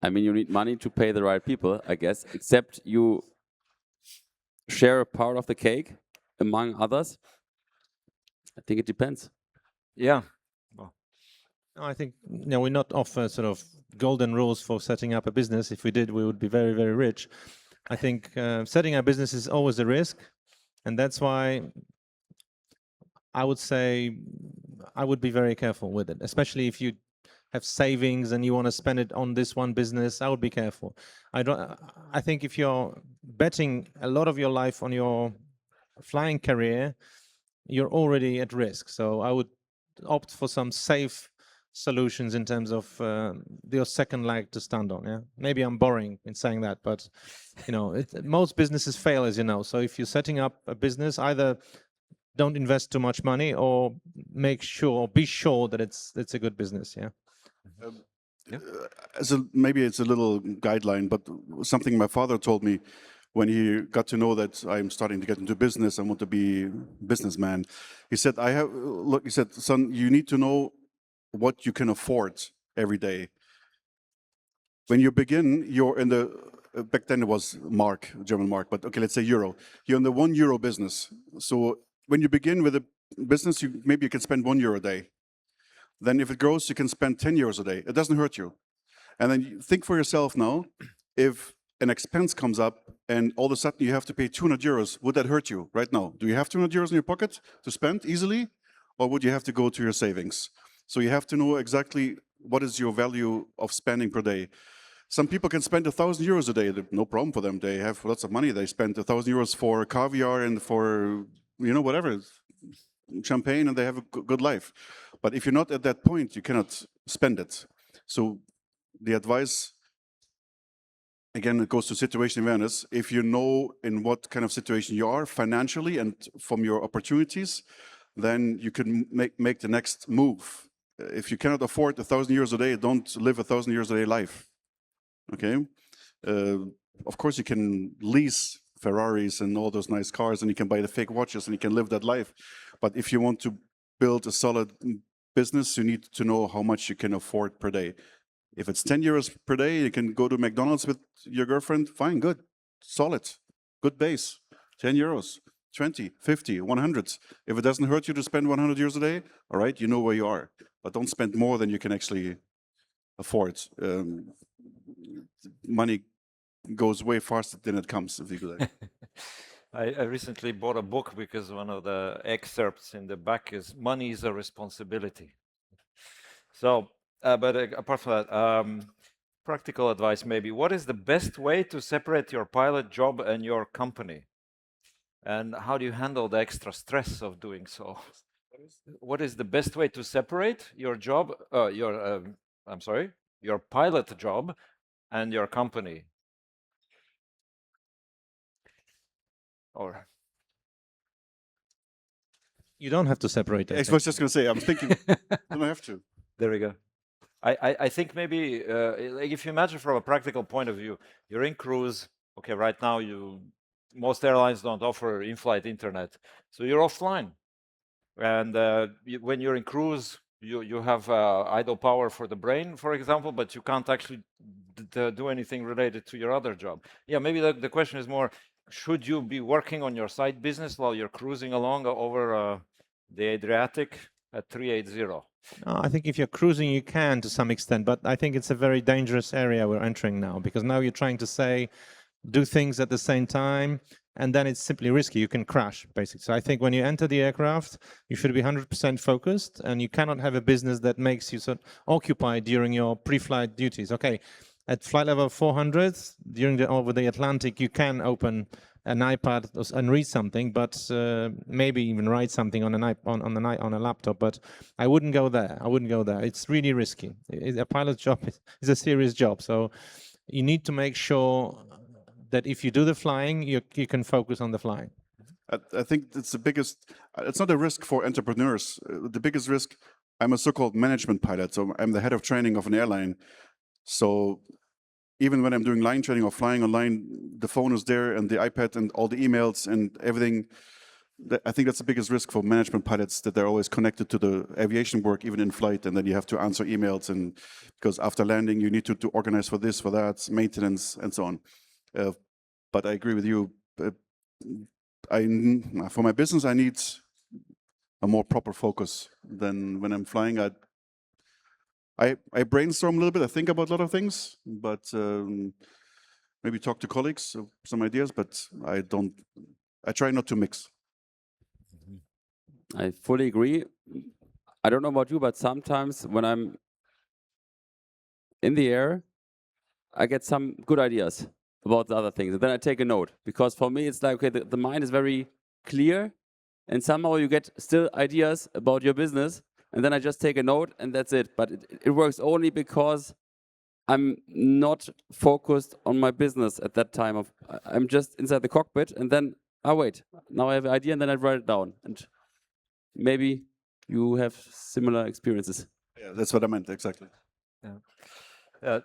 [SPEAKER 2] I mean, you need money to pay the right people, I guess, except you share a part of the cake among others. I think it depends.
[SPEAKER 1] Yeah.
[SPEAKER 3] No, I think we not offer sort of golden rules for setting up a business. If we did, we would be very, very rich. I think setting up a business is always a risk, and that's why I would say I would be very careful with it, especially if you have savings and you want to spend it on this one business. I would be careful. I think if you're betting a lot of your life on your flying career, you're already at risk. So I would opt for some safe solutions in terms of your second leg to stand on. Yeah, maybe I'm boring in saying that, but most businesses fail, as you know. So if you're setting up a business, either don't invest too much money or be sure that it's a good business. Yeah.
[SPEAKER 4] Maybe it's a little guideline, but something my father told me when he got to know that I'm starting to get into business, I want to be a businessman. He said, he said, son, you need to know what you can afford every day. When you begin, you're in the, back then it was mark, German mark, but okay, let's say euro. You're in the €1 business. So when you begin with a business, maybe you can spend €1 a day. Then if it grows, you can spend €10 a day. It doesn't hurt you. And then you think for yourself now, if an expense comes up and all of a sudden you have to pay €200, would that hurt you right now? Do you have €200 in your pocket to spend easily? Or would you have to go to your savings? So you have to know exactly what is your value of spending per day. Some people can spend €1,000 a day. No problem for them. They have lots of money. They spend €1,000 for caviar and for, whatever, champagne, and they have a good life. But if you're not at that point, you cannot spend it. So the advice, again, it goes to situation awareness. If you know in what kind of situation you are financially and from your opportunities, then you can make the next move. If you cannot afford €1,000 a day, don't live €1,000 a day life. Okay? Of course, you can lease Ferraris and all those nice cars, and you can buy the fake watches, and you can live that life. But if you want to build a solid business, you need to know how much you can afford per day. If it's €10 per day, you can go to McDonald's with your girlfriend. Fine, good, solid, good base. €10, 20, 50, 100. If it doesn't hurt you to spend €100 a day, all right, you know where you are. But don't spend more than you can actually afford. Money goes way faster than it comes, if you do that.
[SPEAKER 1] I recently bought a book because one of the excerpts in the back is "Money is a Responsibility." So, but apart from that, practical advice maybe. What is the best way to separate your pilot job and your company? And how do you handle the extra stress of doing so? What is the best way to separate your job, your pilot job and your company? Or
[SPEAKER 3] you don't have to separate it.
[SPEAKER 4] I was just going to say, I'm thinking, you don't have to.
[SPEAKER 1] There we go. I think maybe, like if you imagine from a practical point of view, you're in cruise. Okay, right now most airlines don't offer in-flight internet, so you're offline. And when you're in cruise, you have idle power for the brain, for example, but you can't actually do anything related to your other job. Yeah, maybe the question is more, should you be working on your side business while you're cruising along over the Adriatic at 380?
[SPEAKER 3] I think if you're cruising, you can to some extent, but I think it's a very dangerous area we're entering now, because now you're trying to do things at the same time, and then it's simply risky. You can crash, basically. So I think when you enter the aircraft, you should be 100% focused, and you cannot have a business that makes you sort of occupied during your pre-flight duties. Okay, at flight level 400, over the Atlantic, you can open an iPad and read something, but maybe even write something on a laptop. But I wouldn't go there. It's really risky. A pilot's job is a serious job. So you need to make sure that if you do the flying, you can focus on the flying.
[SPEAKER 4] I think it's the biggest, it's not a risk for entrepreneurs. The biggest risk, I'm a so-called management pilot, so I'm the head of training of an airline. So even when I'm doing line training or flying online, the phone is there and the iPad and all the emails and everything. I think that's the biggest risk for management pilots, that they're always connected to the aviation work, even in flight, and then you have to answer emails, and because after landing you need to organize for this, for that, maintenance, and so on. But I agree with you. For my business, I need a more proper focus than when I'm flying. I brainstorm a little bit. I think about a lot of things, but maybe talk to colleagues, some ideas. But I try not to mix.
[SPEAKER 2] I fully agree. I don't know about you, but sometimes when I'm in the air, I get some good ideas about the other things. And then I take a note, because for me, it's like, okay, the mind is very clear, and somehow you get still ideas about your business, and then I just take a note and that's it. But it works only because I'm not focused on my business at that time. I'm just inside the cockpit, and then, oh wait, now I have an idea, and then I write it down. And maybe you have similar experiences.
[SPEAKER 4] Yeah, that's what I meant, exactly.
[SPEAKER 1] Yeah.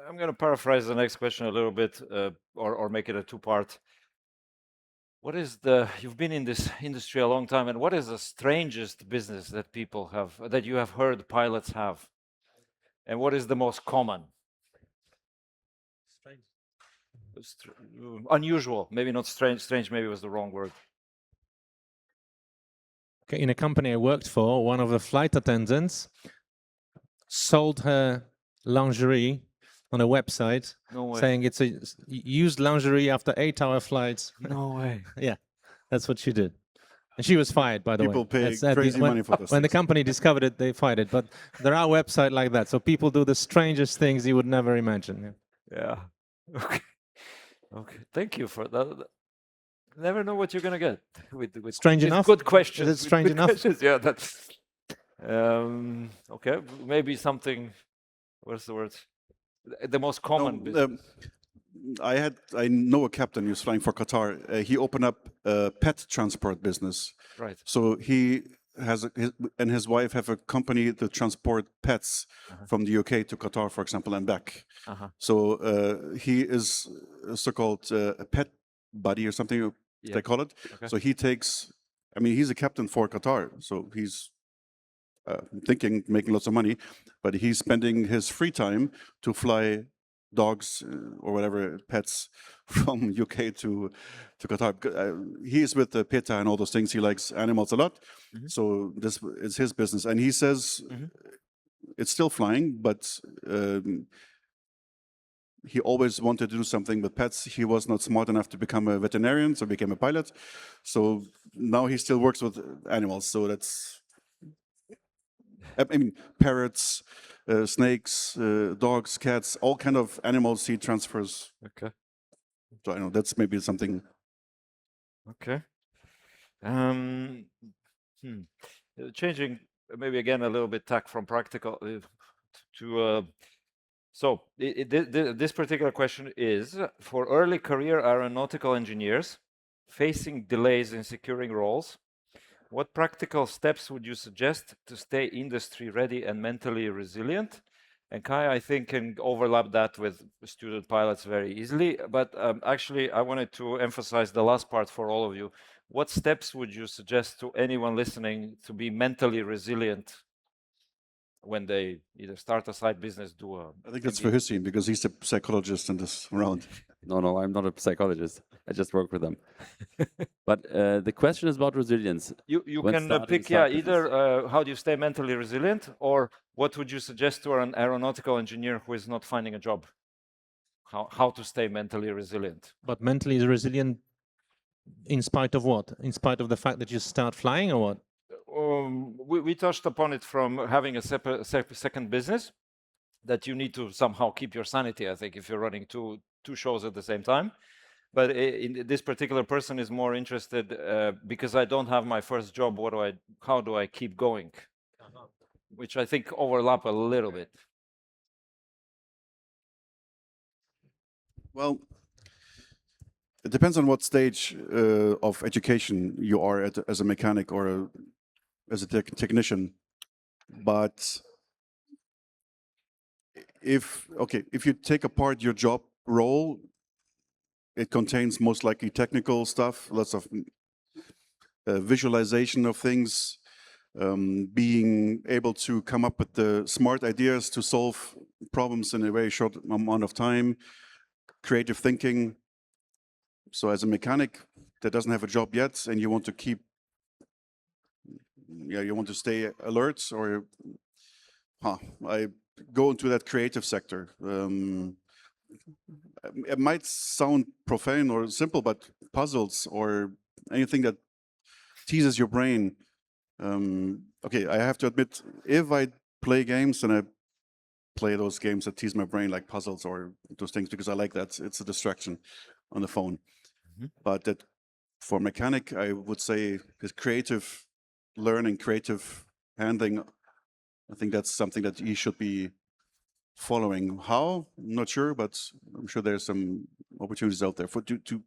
[SPEAKER 1] I'm going to paraphrase the next question a little bit, or make it a two-part. What is you've been in this industry a long time, and what is the strangest business that that you have heard pilots have? And what is the most common? Unusual, maybe not strange. Strange maybe was the wrong word.
[SPEAKER 3] Okay, in a company I worked for, one of the flight attendants sold her lingerie on a website, saying it's a used lingerie after 8-hour flights.
[SPEAKER 1] No way.
[SPEAKER 3] Yeah, that's what she did. And she was fired, by the way.
[SPEAKER 4] People pay crazy money for this.
[SPEAKER 3] When the company discovered it, they fired it. But there are websites like that. So people do the strangest things you would never imagine.
[SPEAKER 1] Yeah. Okay. Okay. Thank you for that. Never know what you're gonna get with
[SPEAKER 3] strange enough.
[SPEAKER 1] Good questions.
[SPEAKER 3] Is it strange enough?
[SPEAKER 1] Questions. Yeah. That's okay. Maybe something. What's the word? The most common business.
[SPEAKER 4] I know a captain who's flying for Qatar. He opened up a pet transport business.
[SPEAKER 1] Right.
[SPEAKER 4] So he has and his wife have a company to transport pets from the UK to Qatar, for example, and back. So he is so-called a pet buddy or something they call it. Okay. So he takes. I mean, he's a captain for Qatar, so he's making lots of money, but he's spending his free time to fly dogs or whatever pets from UK to Qatar. He is with PETA and all those things. He likes animals a lot, so this is his business. And he says it's still flying, but he always wanted to do something with pets. He was not smart enough to become a veterinarian, so became a pilot. So now he still works with animals. So that's. I mean, parrots, snakes, dogs, cats, all kind of animals he transfers. Okay. So I know that's maybe something.
[SPEAKER 1] Okay. Changing maybe again a little bit tack from practical to. So this particular question is for early career aeronautical engineers facing delays in securing roles. What practical steps would you suggest to stay industry ready and mentally resilient? And Kai, I think, can overlap that with student pilots very easily. But actually, I wanted to emphasize the last part for all of you. What steps would you suggest to anyone listening to be mentally resilient when they either start a side business,
[SPEAKER 4] I think that's for Hüseyin, because he's a psychologist in this round.
[SPEAKER 2] No, I'm not a psychologist. I just work with them. But the question is about resilience.
[SPEAKER 1] You can pick, either how do you stay mentally resilient, or what would you suggest to an aeronautical engineer who is not finding a job? How to stay mentally resilient?
[SPEAKER 3] But mentally resilient in spite of what? In spite of the fact that you start flying, or what?
[SPEAKER 1] We touched upon it from having a second business, that you need to somehow keep your sanity, I think, if you're running two shows at the same time. But this particular person is more interested because I don't have my first job. How do I keep going? Which I think overlap a little bit.
[SPEAKER 4] Well, it depends on what stage of education you are at as a mechanic or as a technician. But if you take apart your job role, it contains most likely technical stuff, lots of visualization of things, being able to come up with the smart ideas to solve problems in a very short amount of time, creative thinking. So as a mechanic that doesn't have a job yet and you want to keep, you want to stay alert, or I go into that creative sector. It might sound profane or simple, but puzzles or anything that teases your brain. Okay, I have to admit, if I play games, and I play those games that tease my brain, like puzzles or those things, because I like that. It's a distraction on the phone. But that for mechanic, I would say his creative learning, creative handling, I think that's something that he should be following. How? I'm not sure, but I'm sure there's some opportunities out there for to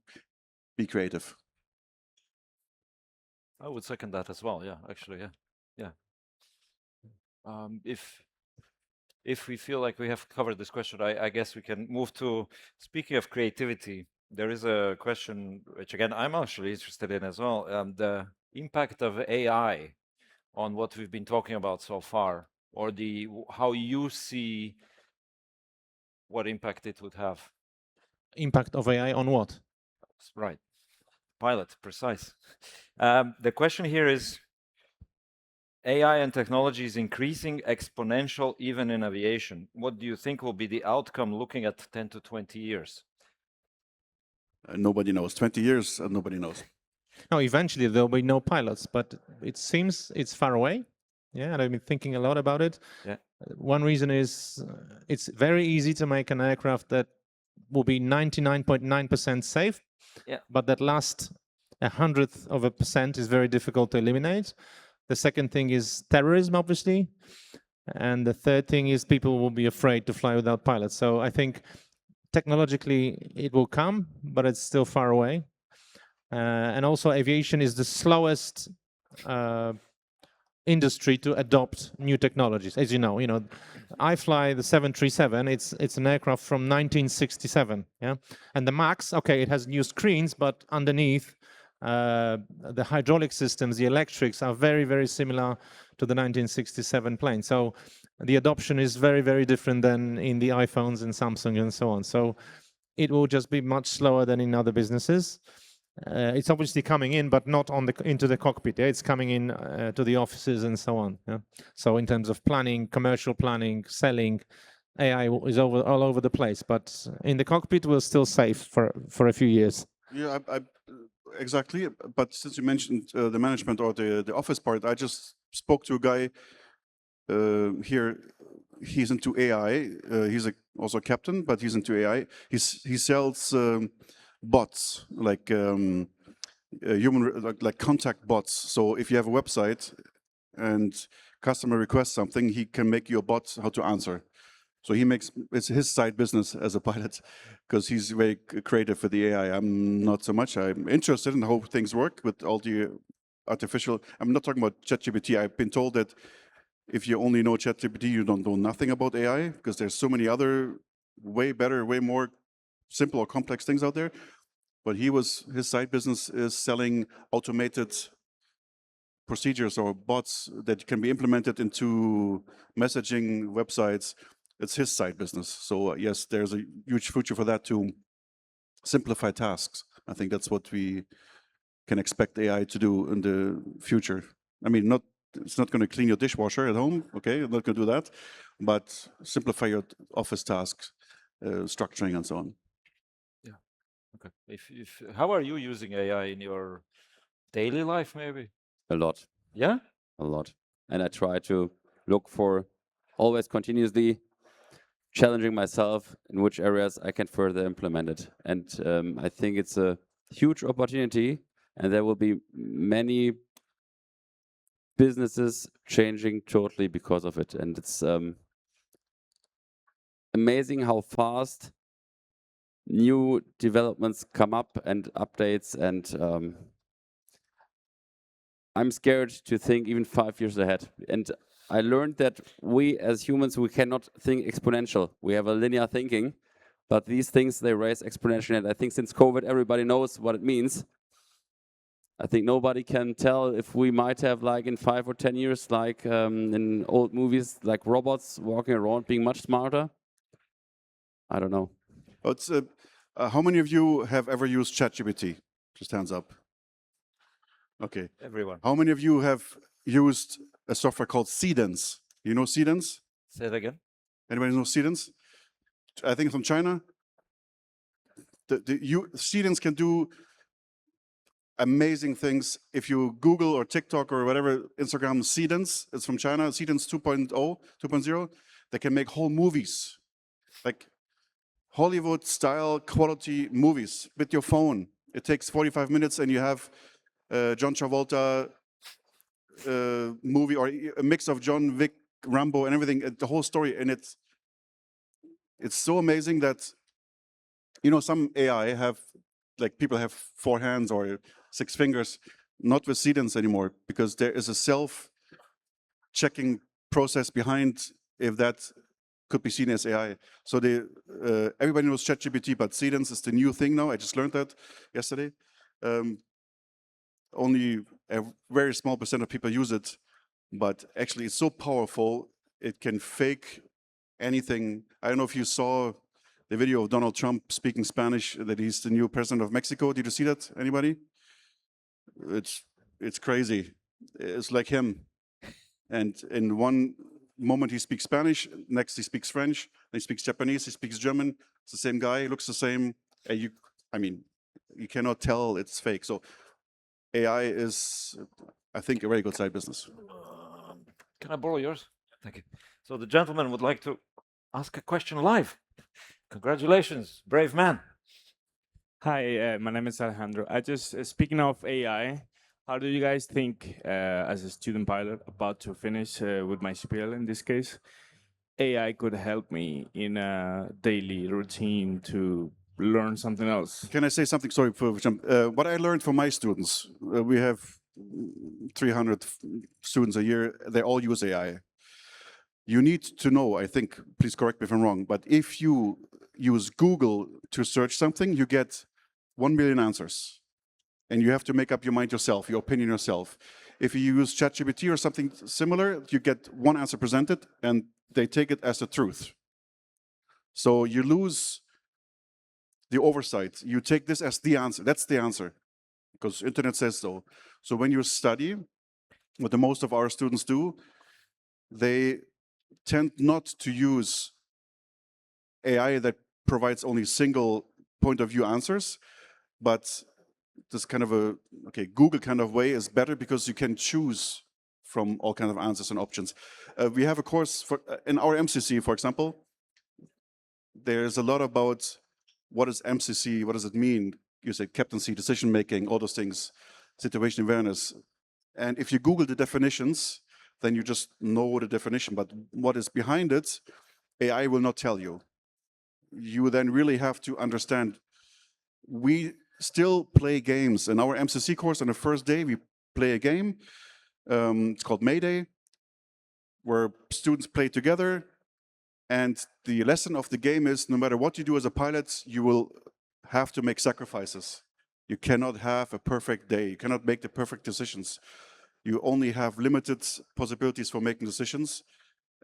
[SPEAKER 4] be creative.
[SPEAKER 1] I would second that as well. Yeah, actually, yeah. If we feel like we have covered this question, I guess we can move to, speaking of creativity, there is a question which, again, I'm actually interested in as well. The impact of AI on what we've been talking about so far, or how you see what impact it would have.
[SPEAKER 3] Impact of AI on what?
[SPEAKER 1] Right. Pilot, precise. The question here is, AI and technology is increasing exponential even in aviation. What do you think will be the outcome looking at 10 to 20 years?
[SPEAKER 4] Nobody knows. 20 years, nobody knows.
[SPEAKER 3] No, eventually there'll be no pilots, but it seems it's far away. Yeah, and I've been thinking a lot about it.
[SPEAKER 1] Yeah.
[SPEAKER 3] One reason is it's very easy to make an aircraft that will be 99.9% safe,
[SPEAKER 1] Yeah.
[SPEAKER 3] but that last 100% is very difficult to eliminate. The second thing is terrorism, obviously. And the third thing is people will be afraid to fly without pilots. So I think technologically it will come, but it's still far away. And also aviation is the slowest industry to adopt new technologies. As you know, I fly the 737. It's an aircraft from 1967. Yeah, and the MAX. Okay, it has new screens, but underneath the hydraulic systems, the electrics are very, very similar to the 1967 plane. So the adoption is very, very different than in the iPhones and Samsung and so on. So it will just be much slower than in other businesses. It's obviously coming in, but not into the cockpit. Yeah? It's coming in to the offices and so on. Yeah? So in terms of planning, commercial planning, selling, AI is all over the place. But in the cockpit, we're still safe for a few years.
[SPEAKER 4] Yeah, exactly. But since you mentioned the management or the office part, I just spoke to a guy here. He's into AI. He's also a captain, but he's into AI. He sells bots, like human, like contact bots. So if you have a website and customer requests something, he can make you a bot how to answer. So it's his side business as a pilot, because he's very creative with the AI. I'm not so much. I'm interested in how things work with all the artificial. I'm not talking about ChatGPT. I've been told that if you only know ChatGPT, you don't know nothing about AI, because there's so many other way better, way more simple or complex things out there. But his side business is selling automated procedures or bots that can be implemented into messaging websites. It's his side business. So yes, there's a huge future for that to simplify tasks. I think that's what we can expect AI to do in the future. I mean, it's not going to clean your dishwasher at home, okay? It's not going to do that, but simplify your office tasks, structuring and so on.
[SPEAKER 1] Yeah. Okay. How are you using AI in your daily life, maybe?
[SPEAKER 2] A lot.
[SPEAKER 1] Yeah?
[SPEAKER 2] A lot. And I try to look for always continuously challenging myself in which areas I can further implement it. And I think it's a huge opportunity, and there will be many businesses changing totally because of it. And it's amazing how fast new developments come up and updates, and I'm scared to think even 5 years ahead. And I learned that we as humans, we cannot think exponential. We have a linear thinking, but these things, they raise exponentially. And I think since COVID, everybody knows what it means. I think nobody can tell if we might have, like in 5 or 10 years, like in old movies, like robots walking around being much smarter. I don't know.
[SPEAKER 4] It's, how many of you have ever used ChatGPT? Just hands up. Okay.
[SPEAKER 1] Everyone.
[SPEAKER 4] How many of you have used a software called Seedens? You know Seedens?
[SPEAKER 1] Say it again.
[SPEAKER 4] Anybody know Seedens? I think it's from China. Seedens can do amazing things. If you Google or TikTok or whatever, Instagram, Seedens, it's from China, Seedens 2.0, they can make whole movies, like Hollywood style quality movies with your phone. It takes 45 minutes and you have John Travolta movie, or a mix of John Wick, Rambo, and everything, the whole story. And it's so amazing that, you know, some AI have, like, people have 4 hands or 6 fingers, not with Seedens anymore, because there is a self-checking process behind if that could be seen as AI. So everybody knows ChatGPT, but Seedens is the new thing now. I just learned that yesterday. Only a very small % of people use it, but actually it's so powerful, it can fake anything. I don't know if you saw the video of Donald Trump speaking Spanish, that he's the new president of Mexico. Did you see that, anybody? It's crazy. It's like him. And in one moment he speaks Spanish, next he speaks French, then he speaks Japanese, he speaks German. It's the same guy, looks the same. I mean, you cannot tell it's fake. So AI is, I think, a very good side business.
[SPEAKER 1] Can I borrow yours? Thank you. So the gentleman would like to ask a question live. Congratulations, brave man.
[SPEAKER 5] Hi, my name is Alejandro. I just, speaking of AI, how do you guys think, as a student pilot about to finish with my spiel in this case, AI could help me in a daily routine to learn something else?
[SPEAKER 4] Can I say something? Sorry for what I learned from my students. We have 300 students a year. They all use AI. You need to know, I think, please correct me if I'm wrong, but if you use Google to search something, you get 1 million answers. And you have to make up your mind yourself, your opinion yourself. If you use ChatGPT or something similar, you get one answer presented and they take it as the truth. So you lose the oversight. You take this as the answer. That's the answer, because internet says so. So when you study, what the most of our students do, they tend not to use AI that provides only single point of view answers, but this kind of a, Google kind of way is better because you can choose from all kinds of answers and options. We have a course in our MCC, for example. There's a lot about what is MCC, what does it mean? You say captaincy, decision making, all those things, situation awareness. And if you Google the definitions, then you just know the definition. But what is behind it, AI will not tell you. You then really have to understand. We still play games. In our MCC course, on the first day, we play a game. It's called Mayday, where students play together. And the lesson of the game is, no matter what you do as a pilot, you will have to make sacrifices. You cannot have a perfect day. You cannot make the perfect decisions. You only have limited possibilities for making decisions.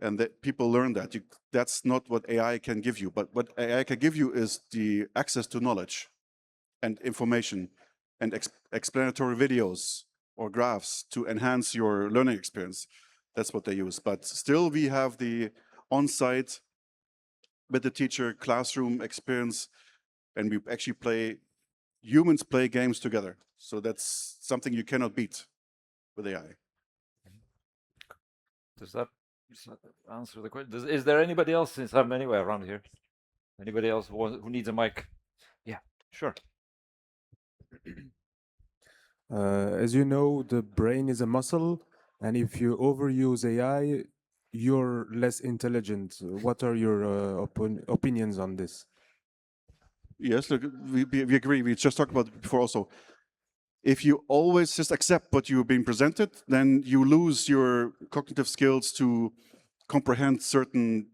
[SPEAKER 4] And that people learn that. That's not what AI can give you. But what AI can give you is the access to knowledge and information and explanatory videos or graphs to enhance your learning experience. That's what they use. But still, we have the on-site with the teacher classroom experience, and we actually humans play games together. So that's something you cannot beat with AI.
[SPEAKER 1] Does that answer the question? Is there anybody else, since I'm anywhere around here? Anybody else who needs a mic? Yeah, sure.
[SPEAKER 6] As you know, the brain is a muscle, and if you overuse AI, you're less intelligent. What are your opinions on this?
[SPEAKER 4] Yes, look, we agree. We just talked about it before also. If you always just accept what you're being presented, then you lose your cognitive skills to comprehend certain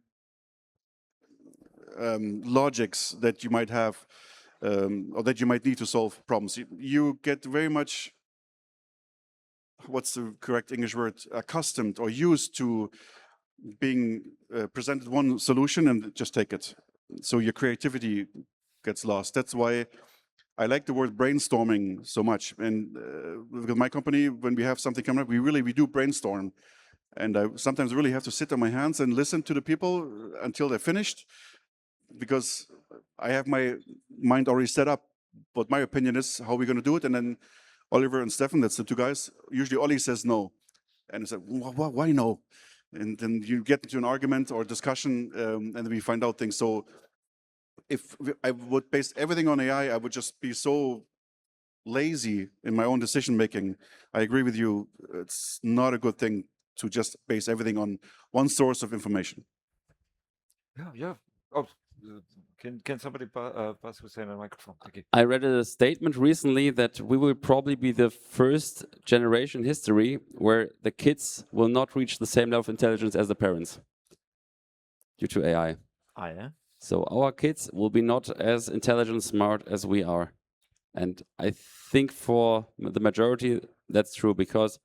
[SPEAKER 4] logics that you might have or that you might need to solve problems. You get very much, what's the correct English word, accustomed or used to being presented one solution and just take it. So your creativity gets lost. That's why I like the word brainstorming so much. And with my company, when we have something coming up, we do brainstorm. And I sometimes really have to sit on my hands and listen to the people until they're finished, because I have my mind already set up what my opinion is, how we're going to do it. And then Oliver and Stefan, that's the two guys, usually Ollie says no. And I said, why no? And then you get into an argument or discussion, and we find out things. So if I would base everything on AI, I would just be so lazy in my own decision making. I agree with you. It's not a good thing to just base everything on one source of information.
[SPEAKER 1] Yeah. Oh, can somebody pass Hüseyin a microphone? Thank you.
[SPEAKER 2] I read a statement recently that we will probably be the first generation in history where the kids will not reach the same level of intelligence as the parents due to AI.
[SPEAKER 1] Ah, yeah.
[SPEAKER 2] So our kids will be not as intelligent, smart as we are. And I think for the majority, that's true, because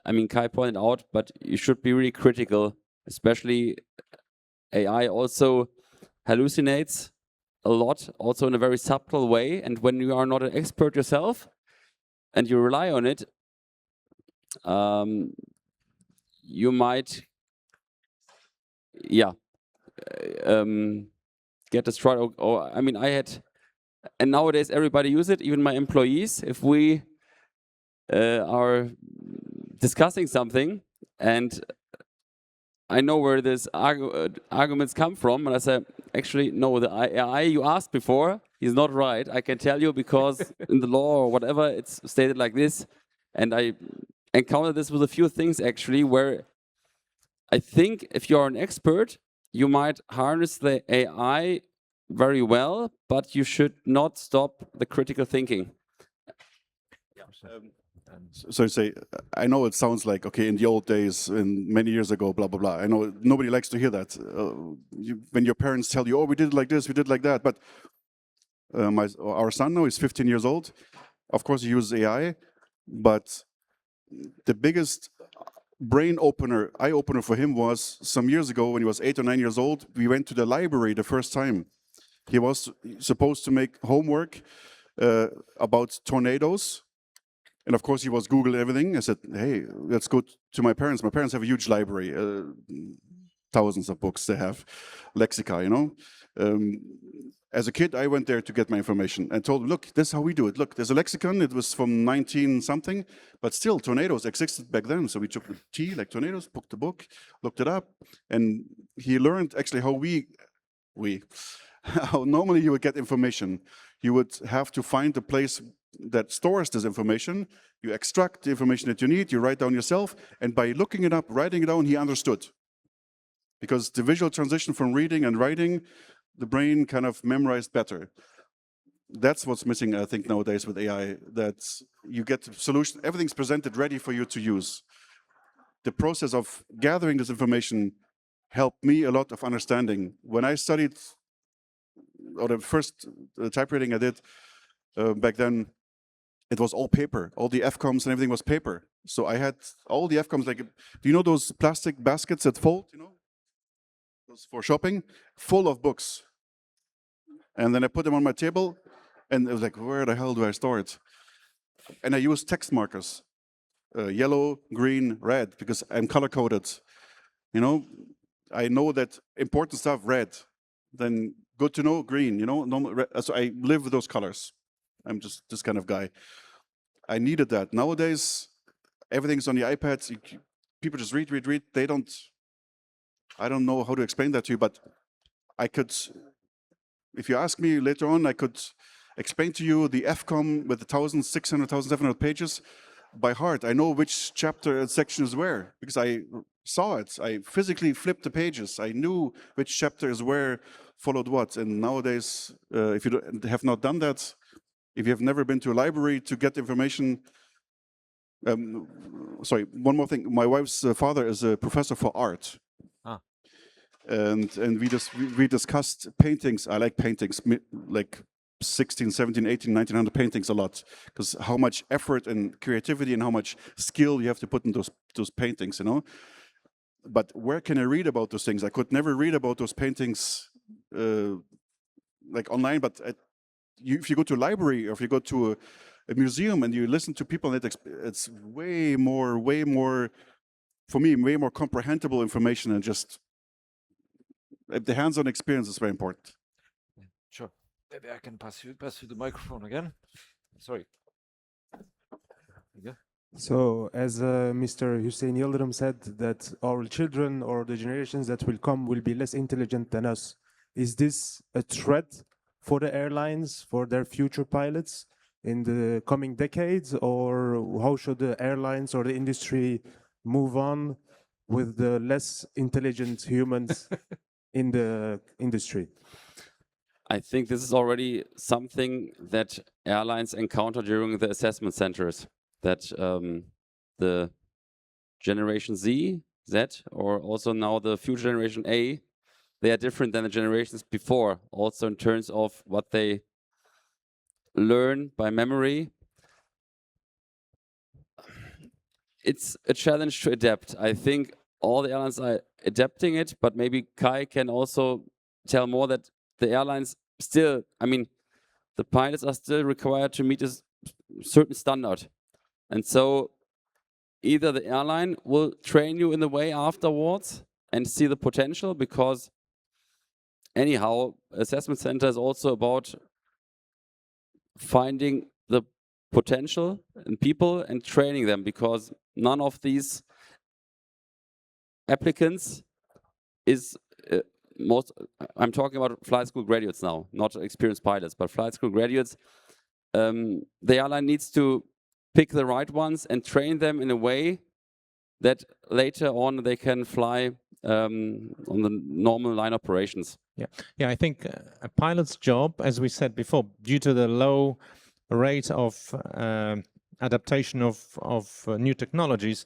[SPEAKER 2] I mean, Kai pointed out, but you should be really critical, especially AI also hallucinates a lot, also in a very subtle way. And when you are not an expert yourself and you rely on it, you might, get destroyed. Or I mean, and nowadays everybody uses it, even my employees. If we are discussing something and I know where these arguments come from, and I say, actually, no, the AI you asked before is not right. I can tell you because in the law or whatever, it's stated like this. And I encountered this with a few things, actually, where I think if you're an expert, you might harness the AI very well, but you should not stop the critical thinking.
[SPEAKER 4] So you say, I know it sounds like, okay, in the old days, and many years ago, blah, blah, blah. I know nobody likes to hear that. When your parents tell you, oh, we did it like this, we did it like that. But our son now is 15 years old. Of course, he uses AI. But the biggest eye opener for him was some years ago when he was 8 or 9 years old. We went to the library the first time. He was supposed to make homework about tornadoes. And of course, he was Googling everything. I said, hey, let's go to my parents. My parents have a huge library, thousands of books they have, lexica, you know. As a kid, I went there to get my information and told him, look, this is how we do it. Look, there's a lexicon. It was from 19-something, but still, tornadoes existed back then. So we took the T, like tornadoes, booked the book, looked it up, and he learned actually how how normally you would get information. You would have to find a place that stores this information. You extract the information that you need, you write down yourself, and by looking it up, writing it down, he understood. Because the visual transition from reading and writing, the brain kind of memorized better. That's what's missing, I think, nowadays with AI, that you get the solution, everything's presented ready for you to use. The process of gathering this information helped me a lot of understanding. When I studied, or the first typewriting I did back then, it was all paper. All the FCOMs and everything was paper. So I had all the FCOMs, like, do you know those plastic baskets that fold, you know? Those for shopping, full of books. And then I put them on my table, and it was like, where the hell do I store it? And I used text markers, yellow, green, red, because I'm color-coded. You know, I know that important stuff, red. Then good to know, green, you know? So I live with those colors. I'm just this kind of guy. I needed that. Nowadays, everything's on the iPads. People just read. I don't know how to explain that to you, but I could, if you ask me later on, I could explain to you the FCOM with the 1,600, 1,700 pages by heart. I know which chapter and section is where, because I saw it. I physically flipped the pages. I knew which chapter is where followed what. And nowadays, if you have not done that, if you have never been to a library to get information, sorry, one more thing. My wife's father is a professor for art. And we discussed paintings. I like paintings, like 16, 17, 18, 1900 paintings a lot, because how much effort and creativity and how much skill you have to put in those paintings, you know. But where can I read about those things? I could never read about those paintings like online, but if you go to a library or if you go to a museum and you listen to people, it's way more, for me, way more comprehensible information, and just the hands-on experience is very important.
[SPEAKER 1] Sure. Maybe I can pass you the microphone again. Sorry.
[SPEAKER 6] So, as Mr. Hüseyin Yildirim said, that our children or the generations that will come will be less intelligent than us. Is this a threat for the airlines, for their future pilots in the coming decades, or how should the airlines or the industry move on with the less intelligent humans in the industry?
[SPEAKER 2] I think this is already something that airlines encounter during the assessment centers, that the Generation Z, or also now the future Generation A, they are different than the generations before, also in terms of what they learn by memory. It's a challenge to adapt. I think all the airlines are adapting it, but maybe Kai can also tell more that the airlines still, I mean, the pilots are still required to meet a certain standard. And so either the airline will train you in the way afterwards and see the potential, because anyhow, assessment center is also about finding the potential in people and training them, because none of these applicants is I'm talking about flight school graduates now, not experienced pilots, but flight school graduates. The airline needs to pick the right ones and train them in a way that later on they can fly on the normal line operations.
[SPEAKER 3] Yeah. I think a pilot's job, as we said before, due to the low rate of adaptation of new technologies,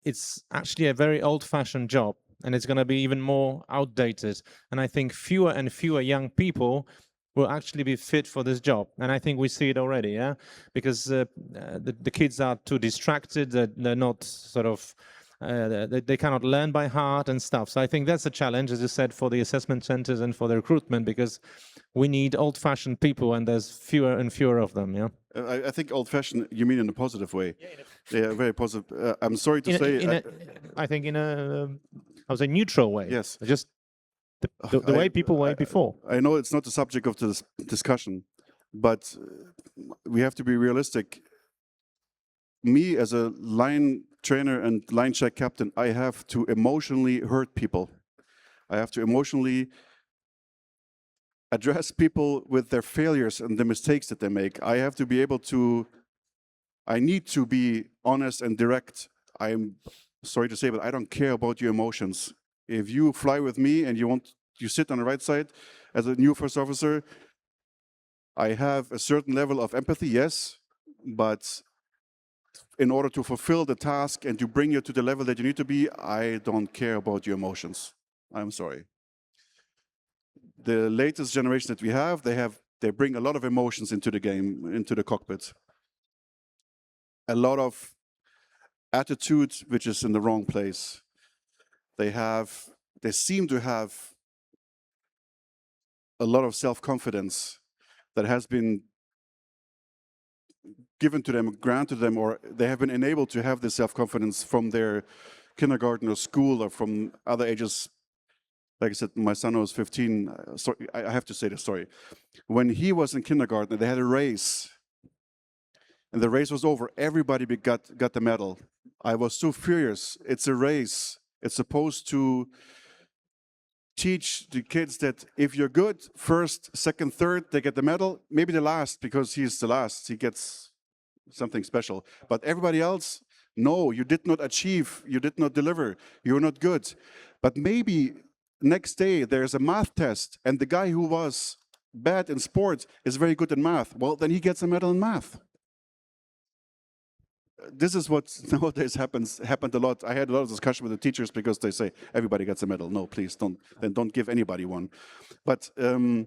[SPEAKER 3] it's actually a very old-fashioned job, and it's going to be even more outdated. And I think fewer and fewer young people will actually be fit for this job. And I think we see it already, yeah? Because the kids are too distracted, they're not sort of, they cannot learn by heart and stuff. So I think that's a challenge, as you said, for the assessment centers and for the recruitment, because we need old-fashioned people, and there's fewer and fewer of them, yeah?
[SPEAKER 4] I think old-fashioned, you mean in a positive way. Yeah, very positive. I'm sorry to say...
[SPEAKER 3] I think in a, I would say, neutral way.
[SPEAKER 4] Yes.
[SPEAKER 3] Just the way people were before.
[SPEAKER 4] I know it's not the subject of this discussion, but we have to be realistic. Me, as a line trainer and line check captain, I have to emotionally hurt people. I have to emotionally address people with their failures and the mistakes that they make. I have to be able to, I need to be honest and direct. I'm sorry to say, but I don't care about your emotions. If you fly with me and you sit on the right side as a new first officer, I have a certain level of empathy, yes, but in order to fulfill the task and to bring you to the level that you need to be, I don't care about your emotions. I'm sorry. The latest generation that we have, they bring a lot of emotions into the game, into the cockpit. A lot of attitude, which is in the wrong place. They seem to have a lot of self-confidence that has been given to them, granted them, or they have been enabled to have this self-confidence from their kindergarten or school or from other ages. Like I said, my son was 15. Sorry, I have to say the story. When he was in kindergarten, they had a race. And the race was over. Everybody got the medal. I was so furious. It's a race. It's supposed to teach the kids that if you're good, first, second, third, they get the medal. Maybe the last, because he's the last. He gets something special. But everybody else, no, you did not achieve. You did not deliver. You're not good. But maybe next day there's a math test, and the guy who was bad in sports is very good in math, well, then he gets a medal in math. This is what nowadays happened a lot. I had a lot of discussion with the teachers because they say everybody gets a medal. No, please don't give anybody one. But to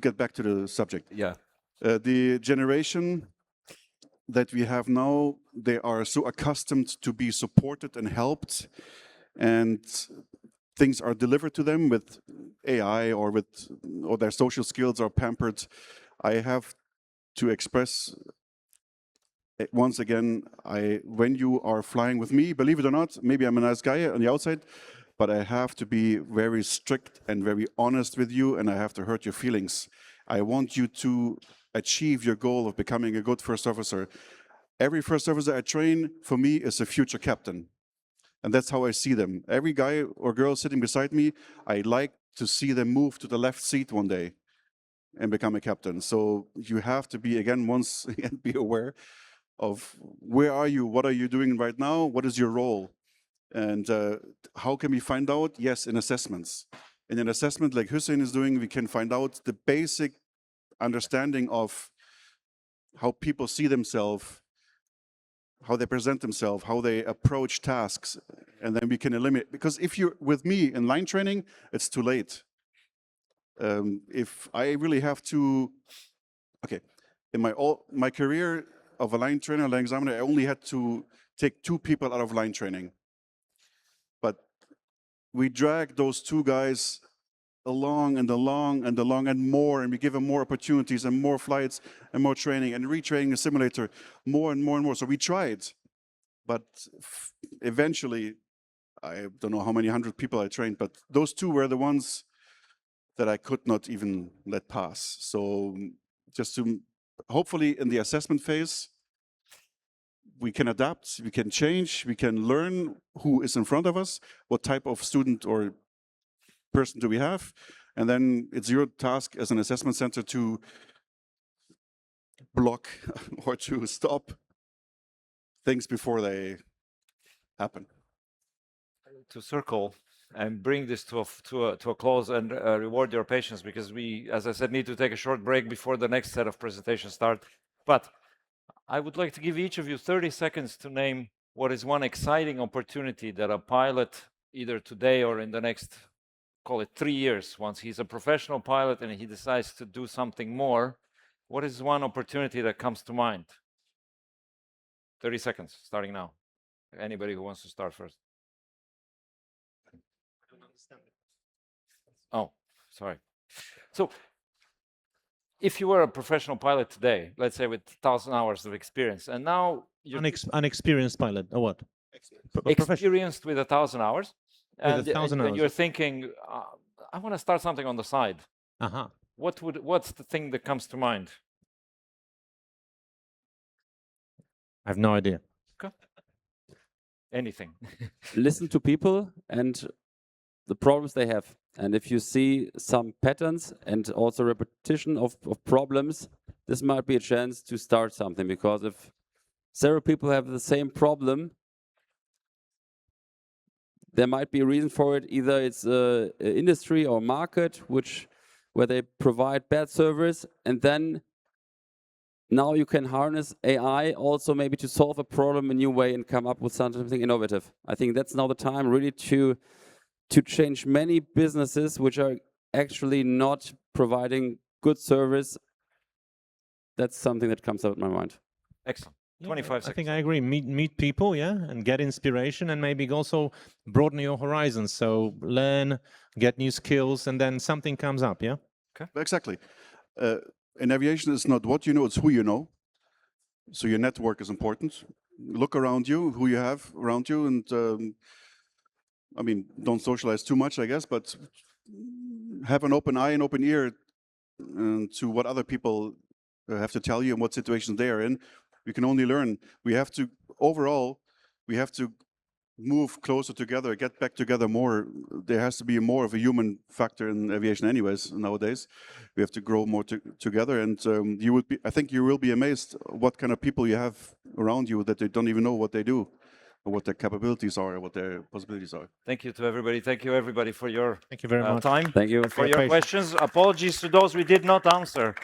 [SPEAKER 4] get back to the subject,
[SPEAKER 1] Yeah.
[SPEAKER 4] The generation that we have now, they are so accustomed to be supported and helped, and things are delivered to them with AI or their social skills are pampered. I have to express once again, when you are flying with me, believe it or not, maybe I'm a nice guy on the outside, but I have to be very strict and very honest with you, and I have to hurt your feelings. I want you to achieve your goal of becoming a good first officer. Every first officer I train, for me, is a future captain. And that's how I see them. Every guy or girl sitting beside me, I like to see them move to the left seat one day and become a captain. So you have to be, again, once again, be aware of where are you, what are you doing right now, what is your role? And how can we find out? Yes, in assessments. In an assessment like Hüseyin is doing, we can find out the basic understanding of how people see themselves, how they present themselves, how they approach tasks, and then we can eliminate. Because if you're with me in line training, it's too late. If I really have to, okay, in my career of a line trainer, line examiner, I only had to take 2 people out of line training. But we drag those 2 guys along and along and along and more, and we give them more opportunities and more flights and more training and retraining the simulator more and more and more. So we tried, but eventually, I don't know how many 100 people I trained, but those 2 were the ones that I could not even let pass. So just to, hopefully in the assessment phase, we can adapt, we can change, we can learn who is in front of us, what type of student or person do we have, and then it's your task as an assessment center to block or to stop things before they happen.
[SPEAKER 1] To circle and bring this to a close and reward your patience, because we, as I said, need to take a short break before the next set of presentations start. But I would like to give each of you 30 seconds to name what is one exciting opportunity that a pilot, either today or in the next, call it 3 years, once he's a professional pilot and he decides to do something more, what is one opportunity that comes to mind? 30 seconds, starting now. Anybody who wants to start first? Oh, sorry. So, if you were a professional pilot today, let's say with 1,000 hours of experience, and now you're
[SPEAKER 3] Unexperienced pilot, or what?
[SPEAKER 1] experienced with 1,000 hours, and,
[SPEAKER 3] 1,000
[SPEAKER 1] and
[SPEAKER 3] hours.
[SPEAKER 1] you're thinking, I want to start something on the side.
[SPEAKER 3] Uh-huh.
[SPEAKER 1] What's the thing that comes to mind?
[SPEAKER 3] I have no idea.
[SPEAKER 1] Okay. Anything.
[SPEAKER 2] Listen to people and the problems they have. And if you see some patterns and also repetition of problems, this might be a chance to start something. Because if several people have the same problem, there might be a reason for it. Either it's an industry or market where they provide bad service, and then now you can harness AI also maybe to solve a problem a new way and come up with something innovative. I think that's now the time really to change many businesses which are actually not providing good service. That's something that comes out of my mind.
[SPEAKER 1] Excellent.
[SPEAKER 3] Yeah,
[SPEAKER 1] 25 seconds.
[SPEAKER 3] I think I agree. Meet people, yeah, and get inspiration, and maybe also broaden your horizons. So learn, get new skills, and then something comes up, yeah?
[SPEAKER 4] Exactly. In aviation, it's not what you know, it's who you know. So your network is important. Look around you, who you have around you, and I mean, don't socialize too much, I guess, but have an open eye and open ear to what other people have to tell you and what situations they are in. We can only learn. We have to, overall, we have to move closer together, get back together more. There has to be more of a human factor in aviation anyways nowadays. We have to grow more together, and I think you will be amazed what kind of people you have around you that they don't even know what they do. and what their capabilities are and what their possibilities are.
[SPEAKER 1] Thank you to everybody. Thank you everybody for your
[SPEAKER 3] Thank you very much.
[SPEAKER 1] time,
[SPEAKER 2] Thank you.
[SPEAKER 1] for your
[SPEAKER 3] patience.
[SPEAKER 1] questions. Apologies to those we did not answer.